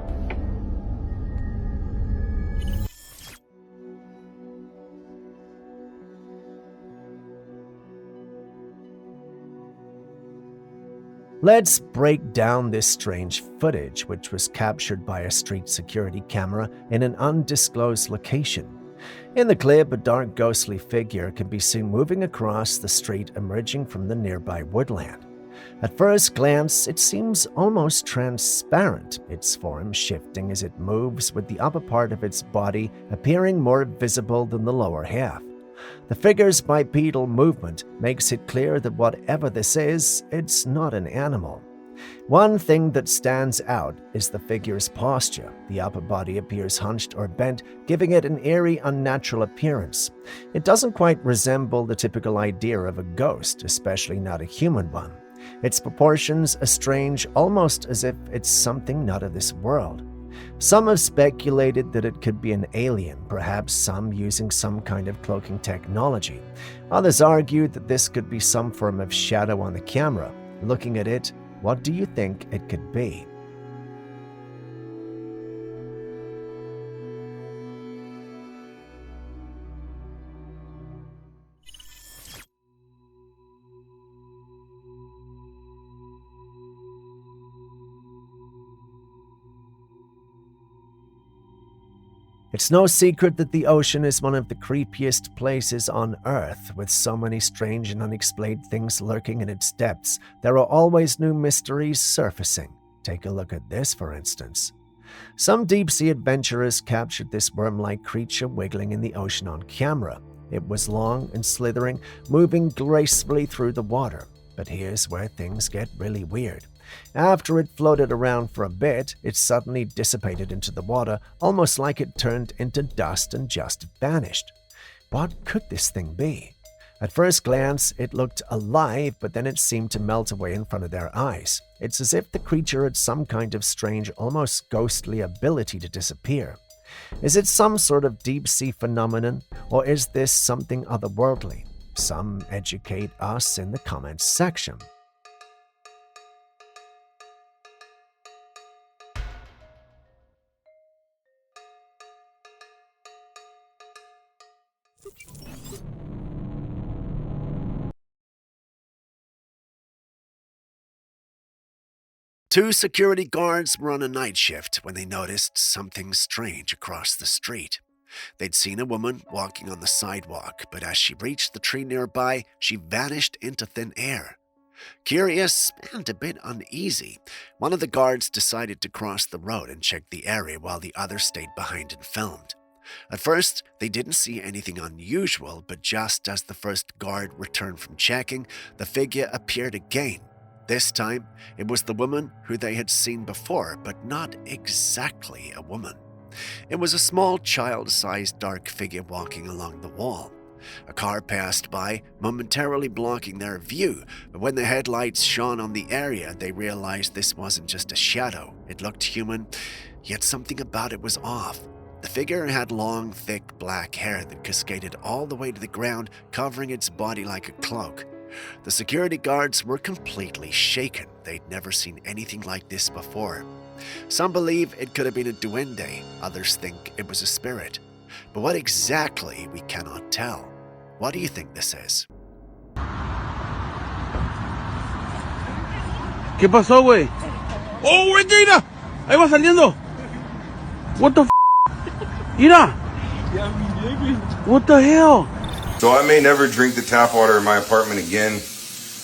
Let's break down this strange footage, which was captured by a street security camera in an undisclosed location. In the clip, a dark ghostly figure can be seen moving across the street, emerging from the nearby woodland. At first glance, it seems almost transparent, its form shifting as it moves, with the upper part of its body appearing more visible than the lower half. The figure's bipedal movement makes it clear that whatever this is, it's not an animal. One thing that stands out is the figure's posture. The upper body appears hunched or bent, giving it an eerie, unnatural appearance. It doesn't quite resemble the typical idea of a ghost, especially not a human one. Its proportions are strange, almost as if it's something not of this world. Some have speculated that it could be an alien, perhaps some using some kind of cloaking technology. Others argue that this could be some form of shadow on the camera. Looking at it, what do you think it could be? It's no secret that the ocean is one of the creepiest places on Earth, with so many strange and unexplained things lurking in its depths. There are always new mysteries surfacing. Take a look at this, for instance. Some deep-sea adventurers captured this worm-like creature wiggling in the ocean on camera. It was long and slithering, moving gracefully through the water. But here's where things get really weird. After it floated around for a bit, it suddenly dissipated into the water, almost like it turned into dust and just vanished. What could this thing be? At first glance, it looked alive, but then it seemed to melt away in front of their eyes. It's as if the creature had some kind of strange, almost ghostly ability to disappear. Is it some sort of deep-sea phenomenon, or is this something otherworldly? Some educate us in the comments section. Two security guards were on a night shift when they noticed something strange across the street. They'd seen a woman walking on the sidewalk, but as she reached the tree nearby, she vanished into thin air. Curious and a bit uneasy, one of the guards decided to cross the road and check the area while the other stayed behind and filmed. At first, they didn't see anything unusual, but just as the first guard returned from checking, the figure appeared again. This time, it was the woman who they had seen before, but not exactly a woman. It was a small child-sized dark figure walking along the wall. A car passed by, momentarily blocking their view, but when the headlights shone on the area, they realized this wasn't just a shadow. It looked human, yet something about it was off. The figure had long, thick black hair that cascaded all the way to the ground, covering its body like a cloak. The security guards were completely shaken. They'd never seen anything like this before. Some believe it could have been a duende, others think it was a spirit. But what exactly, we cannot tell. What do you think this is? ¿Qué pasó, güey? ¡Oh, güey, mira! Ahí va saliendo. What the f***? Mira! What the hell? So I may never drink the tap water in my apartment again,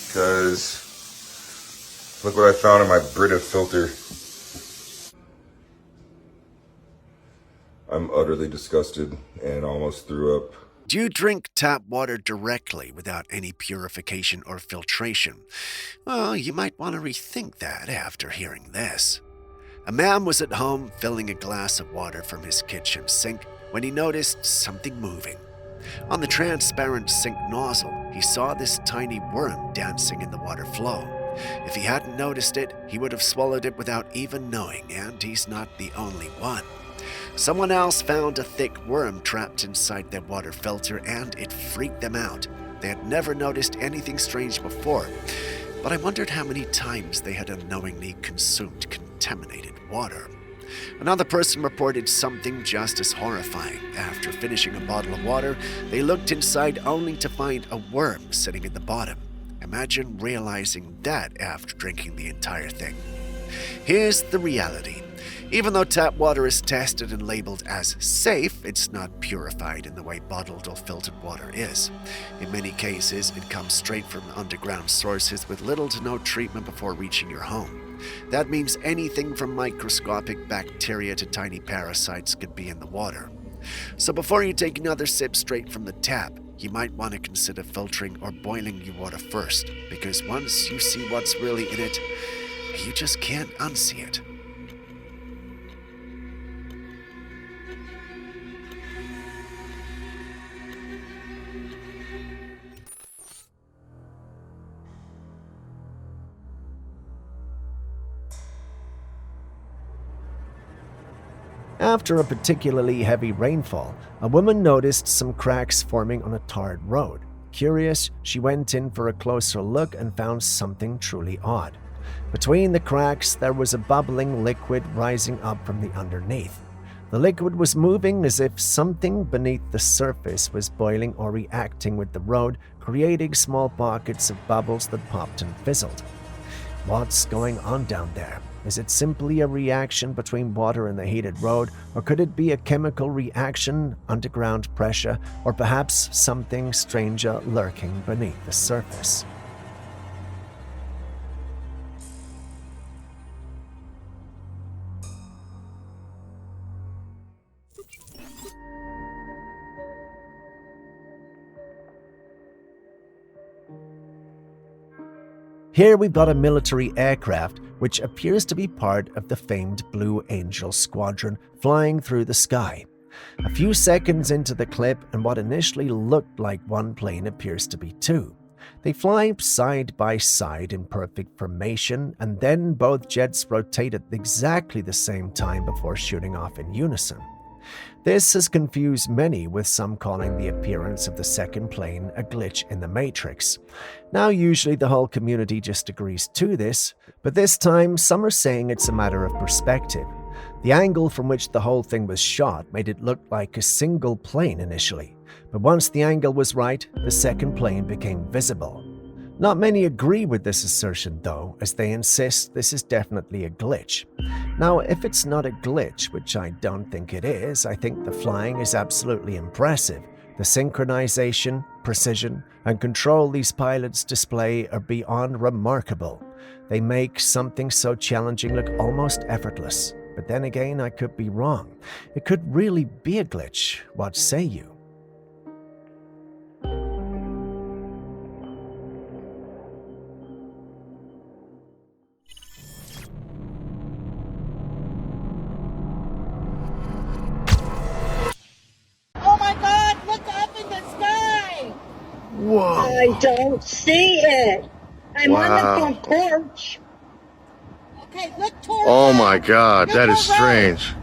because look what I found in my Brita filter. I'm utterly disgusted and almost threw up. Do you drink tap water directly without any purification or filtration? Well, you might want to rethink that after hearing this. A man was at home filling a glass of water from his kitchen sink when he noticed something moving. On the transparent sink nozzle, he saw this tiny worm dancing in the water flow. If he hadn't noticed it, he would have swallowed it without even knowing, and he's not the only one. Someone else found a thick worm trapped inside their water filter, and it freaked them out. They had never noticed anything strange before, but I wondered how many times they had unknowingly consumed contaminated water. Another person reported something just as horrifying. After finishing a bottle of water, they looked inside only to find a worm sitting at the bottom. Imagine realizing that after drinking the entire thing. Here's the reality. Even though tap water is tested and labeled as safe, it's not purified in the way bottled or filtered water is. In many cases, it comes straight from underground sources with little to no treatment before reaching your home. That means anything from microscopic bacteria to tiny parasites could be in the water. So before you take another sip straight from the tap, you might want to consider filtering or boiling your water first, because once you see what's really in it, you just can't unsee it. After a particularly heavy rainfall, a woman noticed some cracks forming on a tarred road. Curious, she went in for a closer look and found something truly odd. Between the cracks, there was a bubbling liquid rising up from the underneath. The liquid was moving as if something beneath the surface was boiling or reacting with the road, creating small pockets of bubbles that popped and fizzled. What's going on down there? Is it simply a reaction between water and the heated road, or could it be a chemical reaction, underground pressure, or perhaps something stranger lurking beneath the surface? Here we've got a military aircraft which appears to be part of the famed Blue Angel Squadron flying through the sky. A few seconds into the clip, and what initially looked like one plane appears to be two. They fly side by side in perfect formation, and then both jets rotate at exactly the same time before shooting off in unison. This has confused many, with some calling the appearance of the second plane a glitch in the Matrix. Now, usually the whole community just agrees to this, but this time some are saying it's a matter of perspective. The angle from which the whole thing was shot made it look like a single plane initially, but once the angle was right, the second plane became visible. Not many agree with this assertion though, as they insist this is definitely a glitch. Now, if it's not a glitch, which I don't think it is, I think the flying is absolutely impressive. The synchronization, precision, and control these pilots display are beyond remarkable. They make something so challenging look almost effortless. But then again, I could be wrong. It could really be a glitch. What say you? Oh my God, look up in the sky! Whoa! I don't see it. I'm on the front porch. Okay, look towards Oh us. my God, that is strange.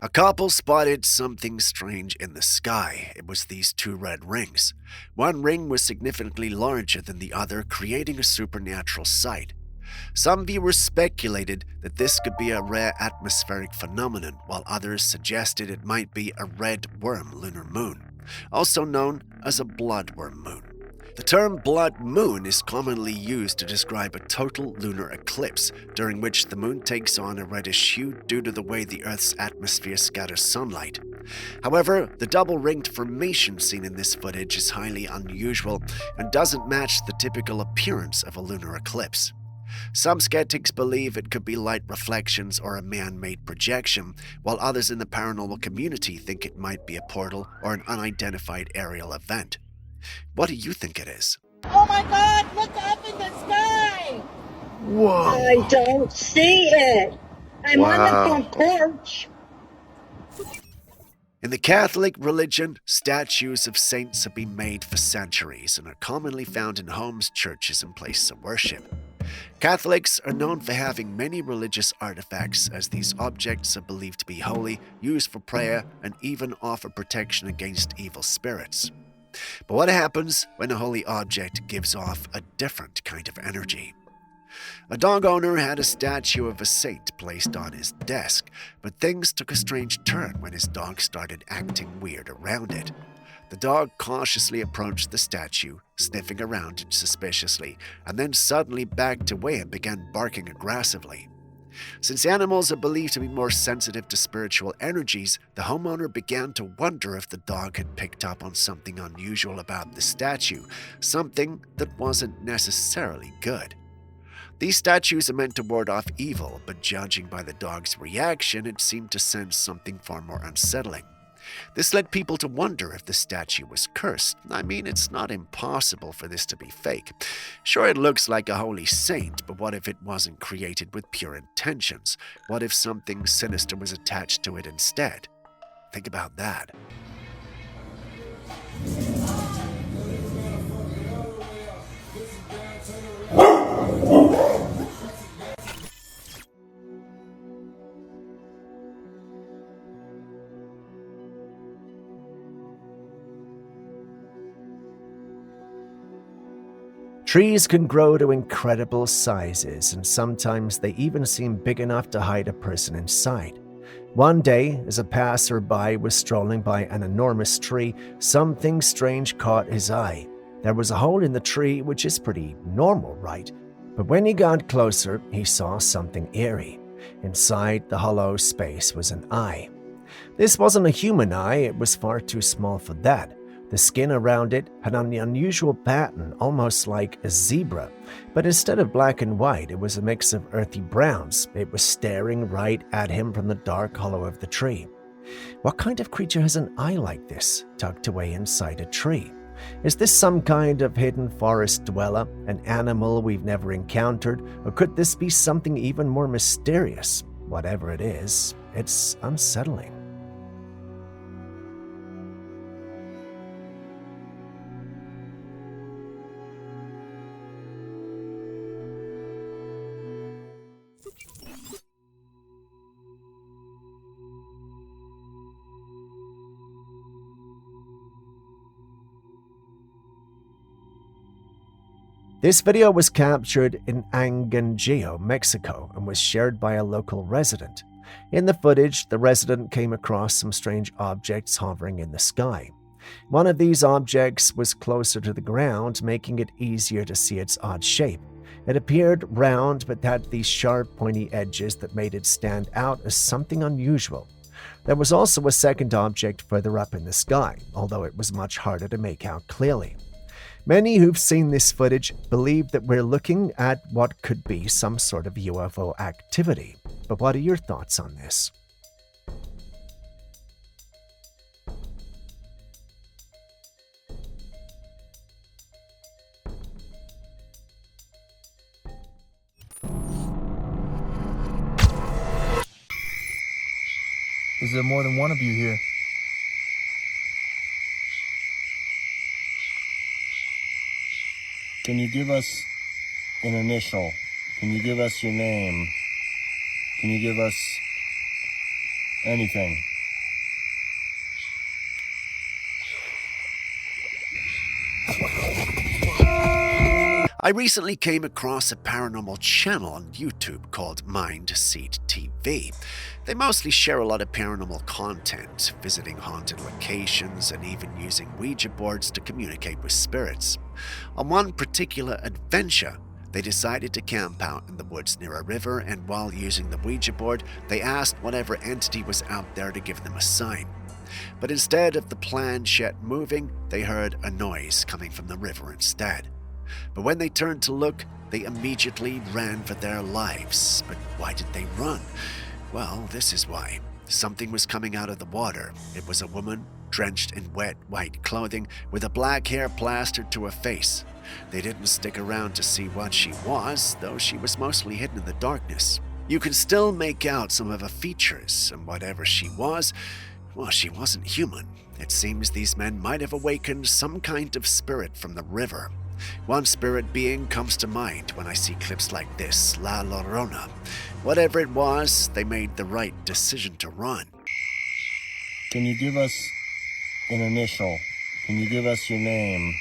A couple spotted something strange in the sky. It was these two red rings. One ring was significantly larger than the other, creating a supernatural sight. Some viewers speculated that this could be a rare atmospheric phenomenon, while others suggested it might be a red worm lunar moon, also known as a bloodworm moon. The term blood moon is commonly used to describe a total lunar eclipse, during which the moon takes on a reddish hue due to the way the Earth's atmosphere scatters sunlight. However, the double-ringed formation seen in this footage is highly unusual and doesn't match the typical appearance of a lunar eclipse. Some skeptics believe it could be light reflections or a man-made projection, while others in the paranormal community think it might be a portal or an unidentified aerial event. What do you think it is? Oh my God, look up in the sky! Whoa! I don't see it. I'm on the front porch. In the Catholic religion, statues of saints have been made for centuries and are commonly found in homes, churches, and places of worship. Catholics are known for having many religious artifacts, as these objects are believed to be holy, used for prayer, and even offer protection against evil spirits. But what happens when a holy object gives off a different kind of energy? A dog owner had a statue of a saint placed on his desk, but things took a strange turn when his dog started acting weird around it. The dog cautiously approached the statue, sniffing around it suspiciously, and then suddenly backed away and began barking aggressively. Since animals are believed to be more sensitive to spiritual energies, the homeowner began to wonder if the dog had picked up on something unusual about the statue, something that wasn't necessarily good. These statues are meant to ward off evil, but judging by the dog's reaction, it seemed to sense something far more unsettling. This led people to wonder if the statue was cursed. I mean, it's not impossible for this to be fake. Sure, it looks like a holy saint, but what if it wasn't created with pure intentions? What if something sinister was attached to it instead? Think about that. Trees can grow to incredible sizes, and sometimes they even seem big enough to hide a person inside. One day, as a passerby was strolling by an enormous tree, something strange caught his eye. There was a hole in the tree, which is pretty normal, right? But when he got closer, he saw something eerie. Inside the hollow space was an eye. This wasn't a human eye, it was far too small for that. The skin around it had an unusual pattern, almost like a zebra, but instead of black and white, it was a mix of earthy browns. It was staring right at him from the dark hollow of the tree. What kind of creature has an eye like this, tucked away inside a tree? Is this some kind of hidden forest dweller, an animal we've never encountered, or could this be something even more mysterious? Whatever it is, it's unsettling. This video was captured in Angangio, Mexico, and was shared by a local resident. In the footage, the resident came across some strange objects hovering in the sky. One of these objects was closer to the ground, making it easier to see its odd shape. It appeared round but had these sharp, pointy edges that made it stand out as something unusual. There was also a second object further up in the sky, although it was much harder to make out clearly. Many who've seen this footage believe that we're looking at what could be some sort of UFO activity. But what are your thoughts on this? Is there more than one of you here? Can you give us an initial? Can you give us your name? Can you give us anything? I recently came across a paranormal channel on YouTube called Mindseed TV. They mostly share a lot of paranormal content, visiting haunted locations and even using Ouija boards to communicate with spirits. On one particular adventure, they decided to camp out in the woods near a river, and while using the Ouija board, they asked whatever entity was out there to give them a sign. But instead of the planchette moving, they heard a noise coming from the river instead. But when they turned to look, they immediately ran for their lives. But why did they run? Well, this is why. Something was coming out of the water. It was a woman, drenched in wet white clothing, with a black hair plastered to her face. They didn't stick around to see what she was, though she was mostly hidden in the darkness. You can still make out some of her features, and whatever she was, well, she wasn't human. It seems these men might have awakened some kind of spirit from the river. One spirit being comes to mind when I see clips like this, La Llorona. Whatever it was, they made the right decision to run. Can you give us an initial? Can you give us your name?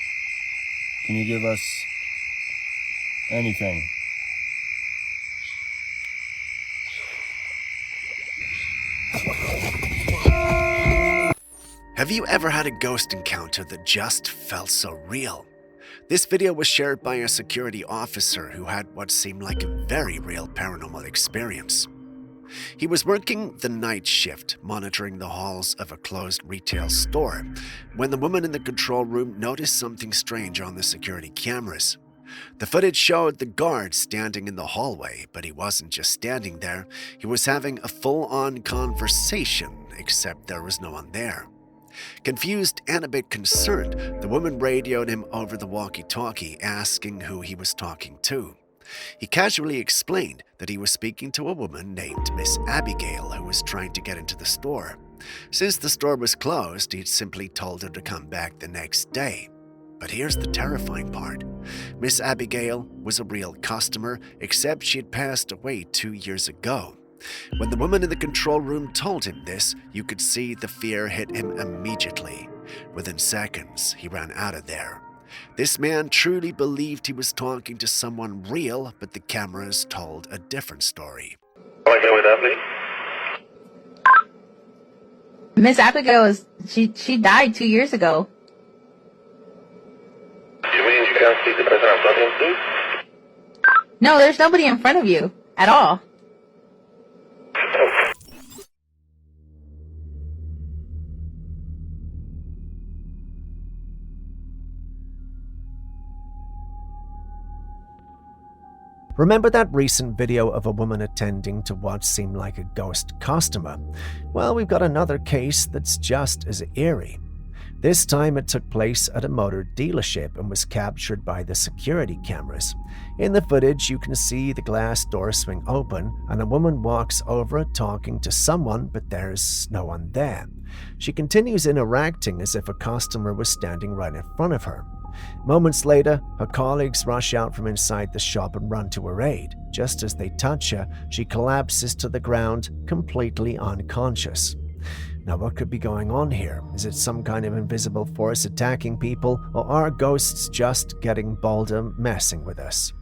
Can you give us anything? Have you ever had a ghost encounter that just felt so real? This video was shared by a security officer who had what seemed like a very real paranormal experience. He was working the night shift, monitoring the halls of a closed retail store, when the woman in the control room noticed something strange on the security cameras. The footage showed the guard standing in the hallway, but he wasn't just standing there, he was having a full-on conversation, except there was no one there. Confused and a bit concerned, the woman radioed him over the walkie-talkie, asking who he was talking to. He casually explained that he was speaking to a woman named Miss Abigail who was trying to get into the store. Since the store was closed, he'd simply told her to come back the next day. But here's the terrifying part. Miss Abigail was a real customer, except she'd passed away 2 years ago. When the woman in the control room told him this, you could see the fear hit him immediately. Within seconds, he ran out of there. This man truly believed he was talking to someone real, but the cameras told a different story. Miss Abigail she died 2 years ago. You mean you can't see the person I'm talking to? No, there's nobody in front of you at all. Remember that recent video of a woman attending to what seemed like a ghost customer? Well, we've got another case that's just as eerie. This time it took place at a motor dealership and was captured by the security cameras. In the footage, you can see the glass door swing open and a woman walks over talking to someone, but there's no one there. She continues interacting as if a customer was standing right in front of her. Moments later, her colleagues rush out from inside the shop and run to her aid. Just as they touch her, she collapses to the ground, completely unconscious. Now, what could be going on here? Is it some kind of invisible force attacking people, or are ghosts just getting bolder, messing with us?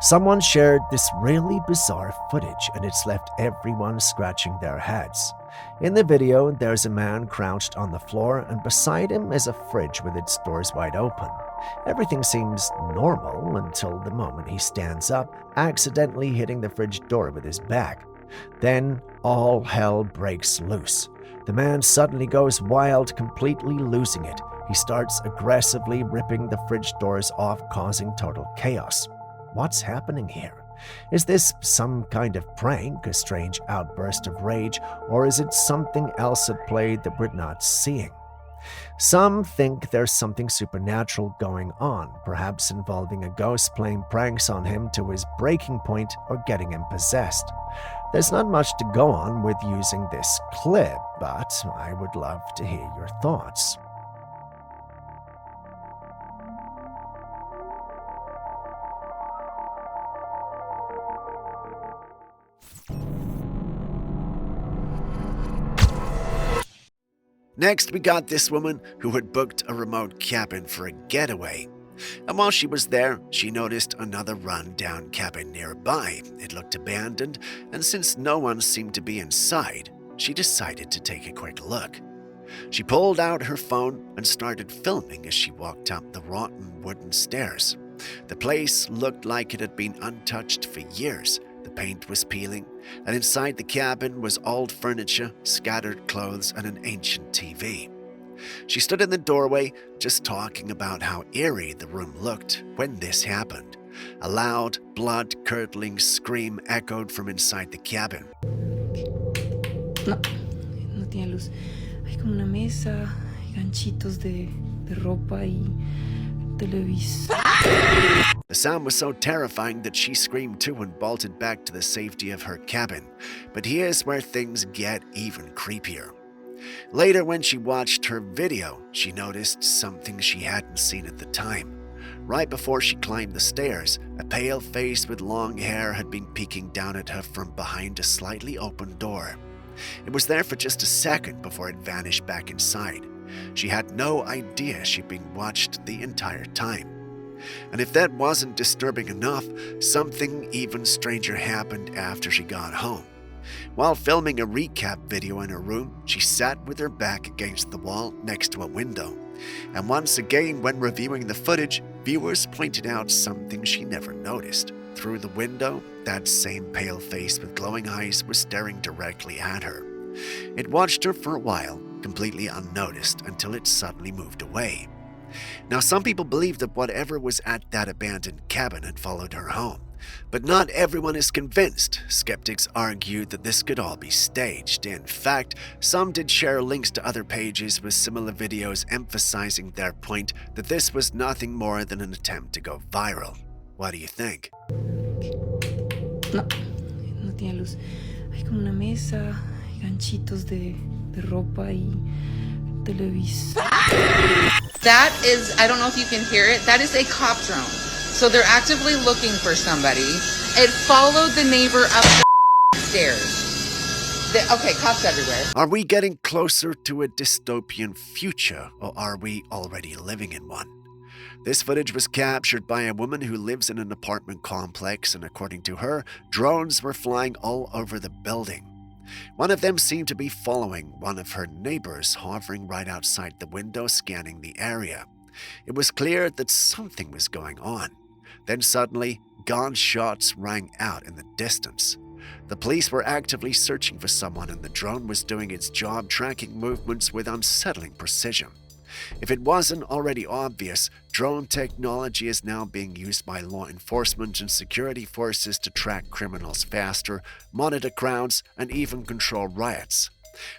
Someone shared this really bizarre footage and it's left everyone scratching their heads. In the video, there's a man crouched on the floor and beside him is a fridge with its doors wide open. Everything seems normal until the moment he stands up, accidentally hitting the fridge door with his back. Then all hell breaks loose. The man suddenly goes wild, completely losing it. He starts aggressively ripping the fridge doors off, causing total chaos. What's happening here? Is this some kind of prank, a strange outburst of rage, or is it something else at play that we're not seeing? Some think there's something supernatural going on, perhaps involving a ghost playing pranks on him to his breaking point or getting him possessed. There's not much to go on with using this clip, but I would love to hear your thoughts. Next, we got this woman who had booked a remote cabin for a getaway. And while she was there, she noticed another run-down cabin nearby. It looked abandoned, and since no one seemed to be inside, she decided to take a quick look. She pulled out her phone and started filming as she walked up the rotten wooden stairs. The place looked like it had been untouched for years. The paint was peeling, and inside the cabin was old furniture, scattered clothes, and an ancient TV. She stood in the doorway, just talking about how eerie the room looked when this happened. A loud, blood-curdling scream echoed from inside the cabin. No tiene luz. Hay como una mesa, ganchitos de ropa y televisor. The sound was so terrifying that she screamed too and bolted back to the safety of her cabin. But here's where things get even creepier. Later, when she watched her video, she noticed something she hadn't seen at the time. Right before she climbed the stairs, a pale face with long hair had been peeking down at her from behind a slightly open door. It was there for just a second before it vanished back inside. She had no idea she'd been watched the entire time. And if that wasn't disturbing enough, something even stranger happened after she got home. While filming a recap video in her room, she sat with her back against the wall next to a window. And once again, when reviewing the footage, viewers pointed out something she never noticed. Through the window, that same pale face with glowing eyes was staring directly at her. It watched her for a while, completely unnoticed, until it suddenly moved away. Now, some people believe that whatever was at that abandoned cabin had followed her home. But not everyone is convinced. Skeptics argue that this could all be staged. In fact, some did share links to other pages with similar videos emphasizing their point that this was nothing more than an attempt to go viral. What do you think? No tiene luz. Hay como una mesa, ganchitos de ropa y televisor. That is, I don't know if you can hear it, that is a cop drone. So they're actively looking for somebody. It followed the neighbor up the stairs. Okay, cops everywhere. Are we getting closer to a dystopian future, or are we already living in one? This footage was captured by a woman who lives in an apartment complex, and according to her, drones were flying all over the building. One of them seemed to be following one of her neighbors, hovering right outside the window, scanning the area. It was clear that something was going on. Then suddenly, gunshots rang out in the distance. The police were actively searching for someone, and the drone was doing its job, tracking movements with unsettling precision. If it wasn't already obvious, drone technology is now being used by law enforcement and security forces to track criminals faster, monitor crowds, and even control riots.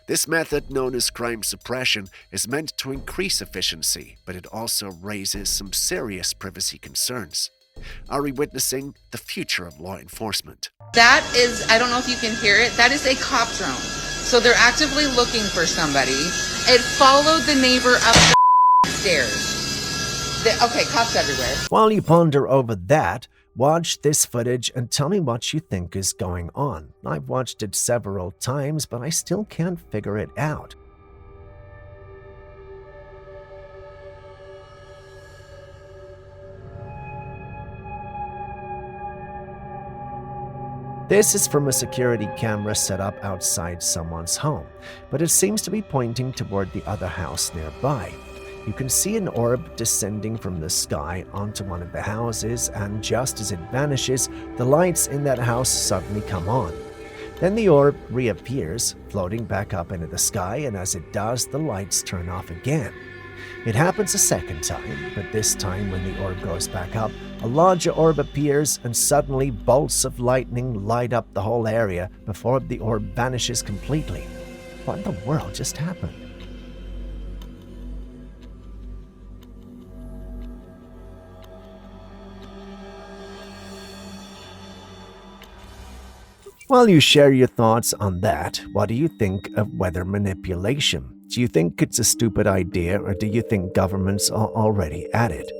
This method, known as crime suppression, is meant to increase efficiency, but it also raises some serious privacy concerns. Are we witnessing the future of law enforcement? That is, I don't know if you can hear it, that is a cop drone. So they're actively looking for somebody. It followed the neighbor up the stairs. Okay, cops everywhere. While you ponder over that, watch this footage and tell me what you think is going on. I've watched it several times, but I still can't figure it out. This is from a security camera set up outside someone's home, but it seems to be pointing toward the other house nearby. You can see an orb descending from the sky onto one of the houses, and just as it vanishes, the lights in that house suddenly come on. Then the orb reappears, floating back up into the sky, and as it does, the lights turn off again. It happens a second time, but this time when the orb goes back up, a larger orb appears, and suddenly bolts of lightning light up the whole area before the orb vanishes completely. What in the world just happened? While you share your thoughts on that, what do you think of weather manipulation? Do you think it's a stupid idea, or do you think governments are already at it?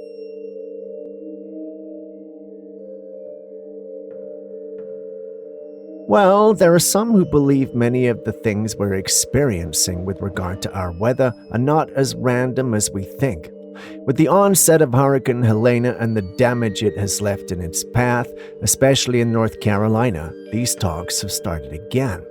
Well, there are some who believe many of the things we're experiencing with regard to our weather are not as random as we think. With the onset of Hurricane Helena and the damage it has left in its path, especially in North Carolina, these talks have started again.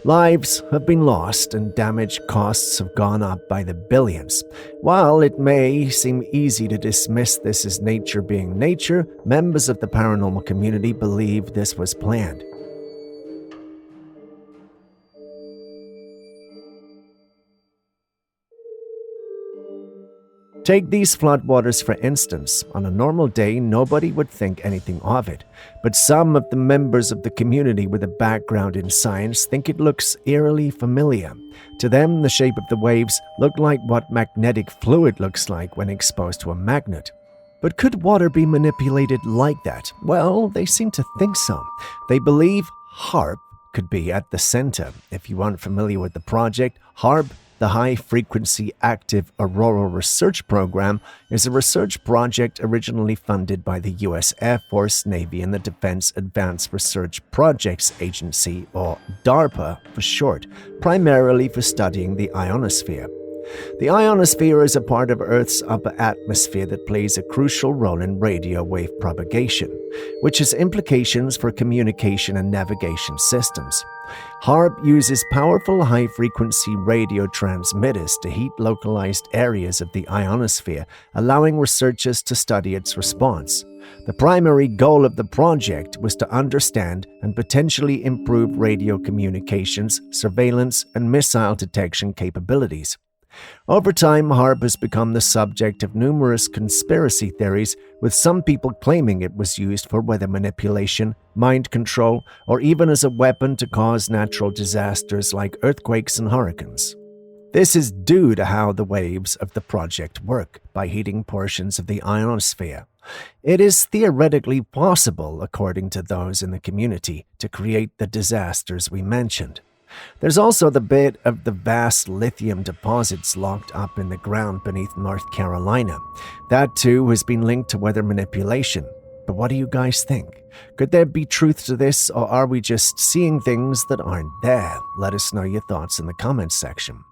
Lives have been lost and damage costs have gone up by the billions. While it may seem easy to dismiss this as nature being nature, members of the paranormal community believe this was planned. Take these floodwaters for instance. On a normal day, nobody would think anything of it, but some of the members of the community with a background in science think it looks eerily familiar. To them, the shape of the waves look like what magnetic fluid looks like when exposed to a magnet. But could water be manipulated like that? Well, they seem to think so. They believe HARP could be at the center. If you aren't familiar with the project, HARP, the High Frequency Active Auroral Research Program, is a research project originally funded by the U.S. Air Force, Navy, and the Defense Advanced Research Projects Agency, or DARPA for short, primarily for studying the ionosphere. The ionosphere is a part of Earth's upper atmosphere that plays a crucial role in radio wave propagation, which has implications for communication and navigation systems. HARP uses powerful high-frequency radio transmitters to heat localized areas of the ionosphere, allowing researchers to study its response. The primary goal of the project was to understand and potentially improve radio communications, surveillance, and missile detection capabilities. Over time, HARP has become the subject of numerous conspiracy theories, with some people claiming it was used for weather manipulation, mind control, or even as a weapon to cause natural disasters like earthquakes and hurricanes. This is due to how the waves of the project work, by heating portions of the ionosphere. It is theoretically possible, according to those in the community, to create the disasters we mentioned. There's also the bit of the vast lithium deposits locked up in the ground beneath North Carolina. That too has been linked to weather manipulation. But what do you guys think? Could there be truth to this, or are we just seeing things that aren't there? Let us know your thoughts in the comments section.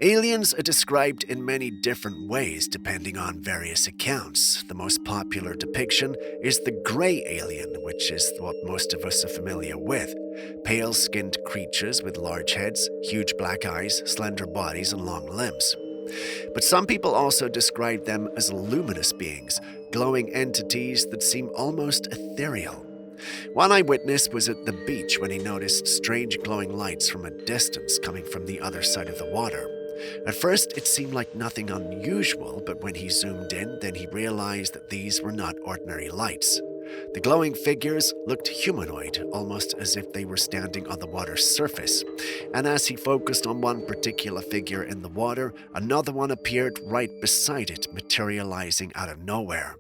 Aliens are described in many different ways depending on various accounts. The most popular depiction is the gray alien, which is what most of us are familiar with. Pale-skinned creatures with large heads, huge black eyes, slender bodies, and long limbs. But some people also describe them as luminous beings, glowing entities that seem almost ethereal. One eyewitness was at the beach when he noticed strange glowing lights from a distance coming from the other side of the water. At first, it seemed like nothing unusual, but when he zoomed in, then he realized that these were not ordinary lights. The glowing figures looked humanoid, almost as if they were standing on the water's surface. And as he focused on one particular figure in the water, another one appeared right beside it, materializing out of nowhere.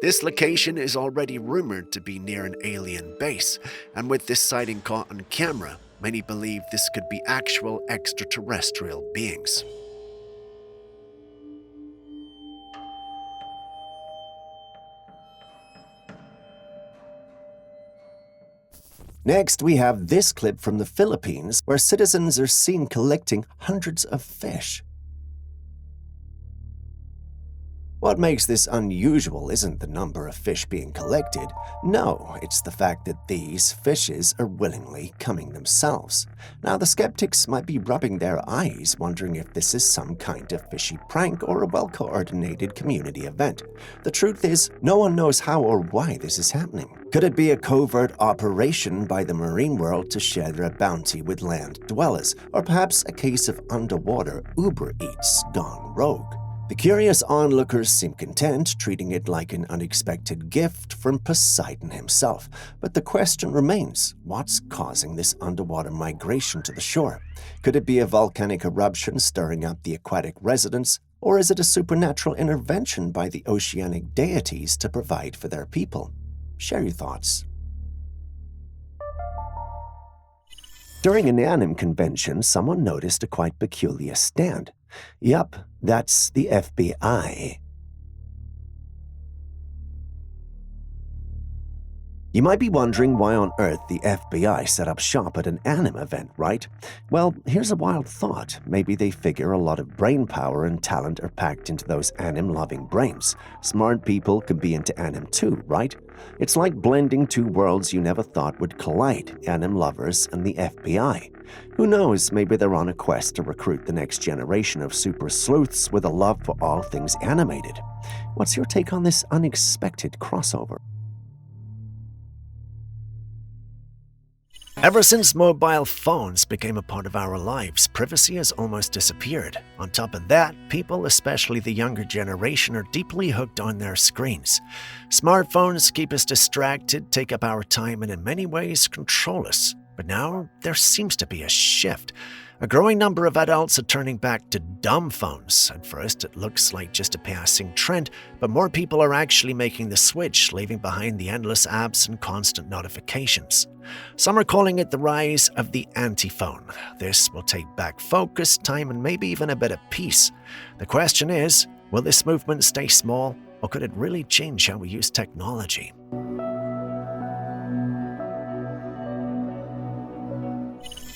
This location is already rumored to be near an alien base, and with this sighting caught on camera, many believe this could be actual extraterrestrial beings. Next, we have this clip from the Philippines, where citizens are seen collecting hundreds of fish. What makes this unusual isn't the number of fish being collected. No, it's the fact that these fishes are willingly coming themselves. Now, the skeptics might be rubbing their eyes, wondering if this is some kind of fishy prank or a well-coordinated community event. The truth is, no one knows how or why this is happening. Could it be a covert operation by the marine world to share their bounty with land dwellers, or perhaps a case of underwater Uber Eats gone rogue? The curious onlookers seem content, treating it like an unexpected gift from Poseidon himself. But the question remains, what's causing this underwater migration to the shore? Could it be a volcanic eruption stirring up the aquatic residents, or is it a supernatural intervention by the oceanic deities to provide for their people? Share your thoughts. During an anime convention, someone noticed a quite peculiar stand. Yup, that's the FBI. You might be wondering why on earth the FBI set up shop at an anime event, right? Well, here's a wild thought. Maybe they figure a lot of brain power and talent are packed into those anime-loving brains. Smart people could be into anime too, right? It's like blending two worlds you never thought would collide, anime lovers and the FBI. Who knows, maybe they're on a quest to recruit the next generation of super sleuths with a love for all things animated. What's your take on this unexpected crossover? Ever since mobile phones became a part of our lives, privacy has almost disappeared. On top of that, people, especially the younger generation, are deeply hooked on their screens. Smartphones keep us distracted, take up our time, and in many ways control us. But now, there seems to be a shift. A growing number of adults are turning back to dumb phones. At first, it looks like just a passing trend, but more people are actually making the switch, leaving behind the endless apps and constant notifications. Some are calling it the rise of the anti-phone. This will take back focus, time, and maybe even a bit of peace. The question is, will this movement stay small, or could it really change how we use technology?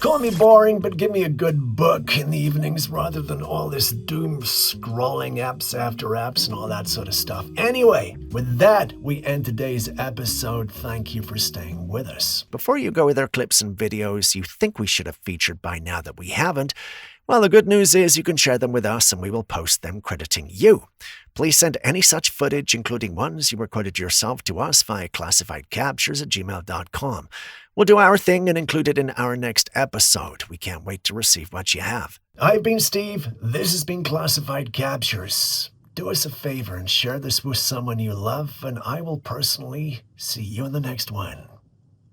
Call me boring, but give me a good book in the evenings rather than all this doom scrolling apps after apps and all that sort of stuff. Anyway, with that, we end today's episode. Thank you for staying with us. Before you go with our clips and videos you think we should have featured by now that we haven't, well, the good news is you can share them with us and we will post them crediting you. Please send any such footage, including ones you recorded yourself, to us via classifiedcaptures@gmail.com. We'll do our thing and include it in our next episode. We can't wait to receive what you have. I've been Steve. This has been Classified Captures. Do us a favor and share this with someone you love, and I will personally see you in the next one.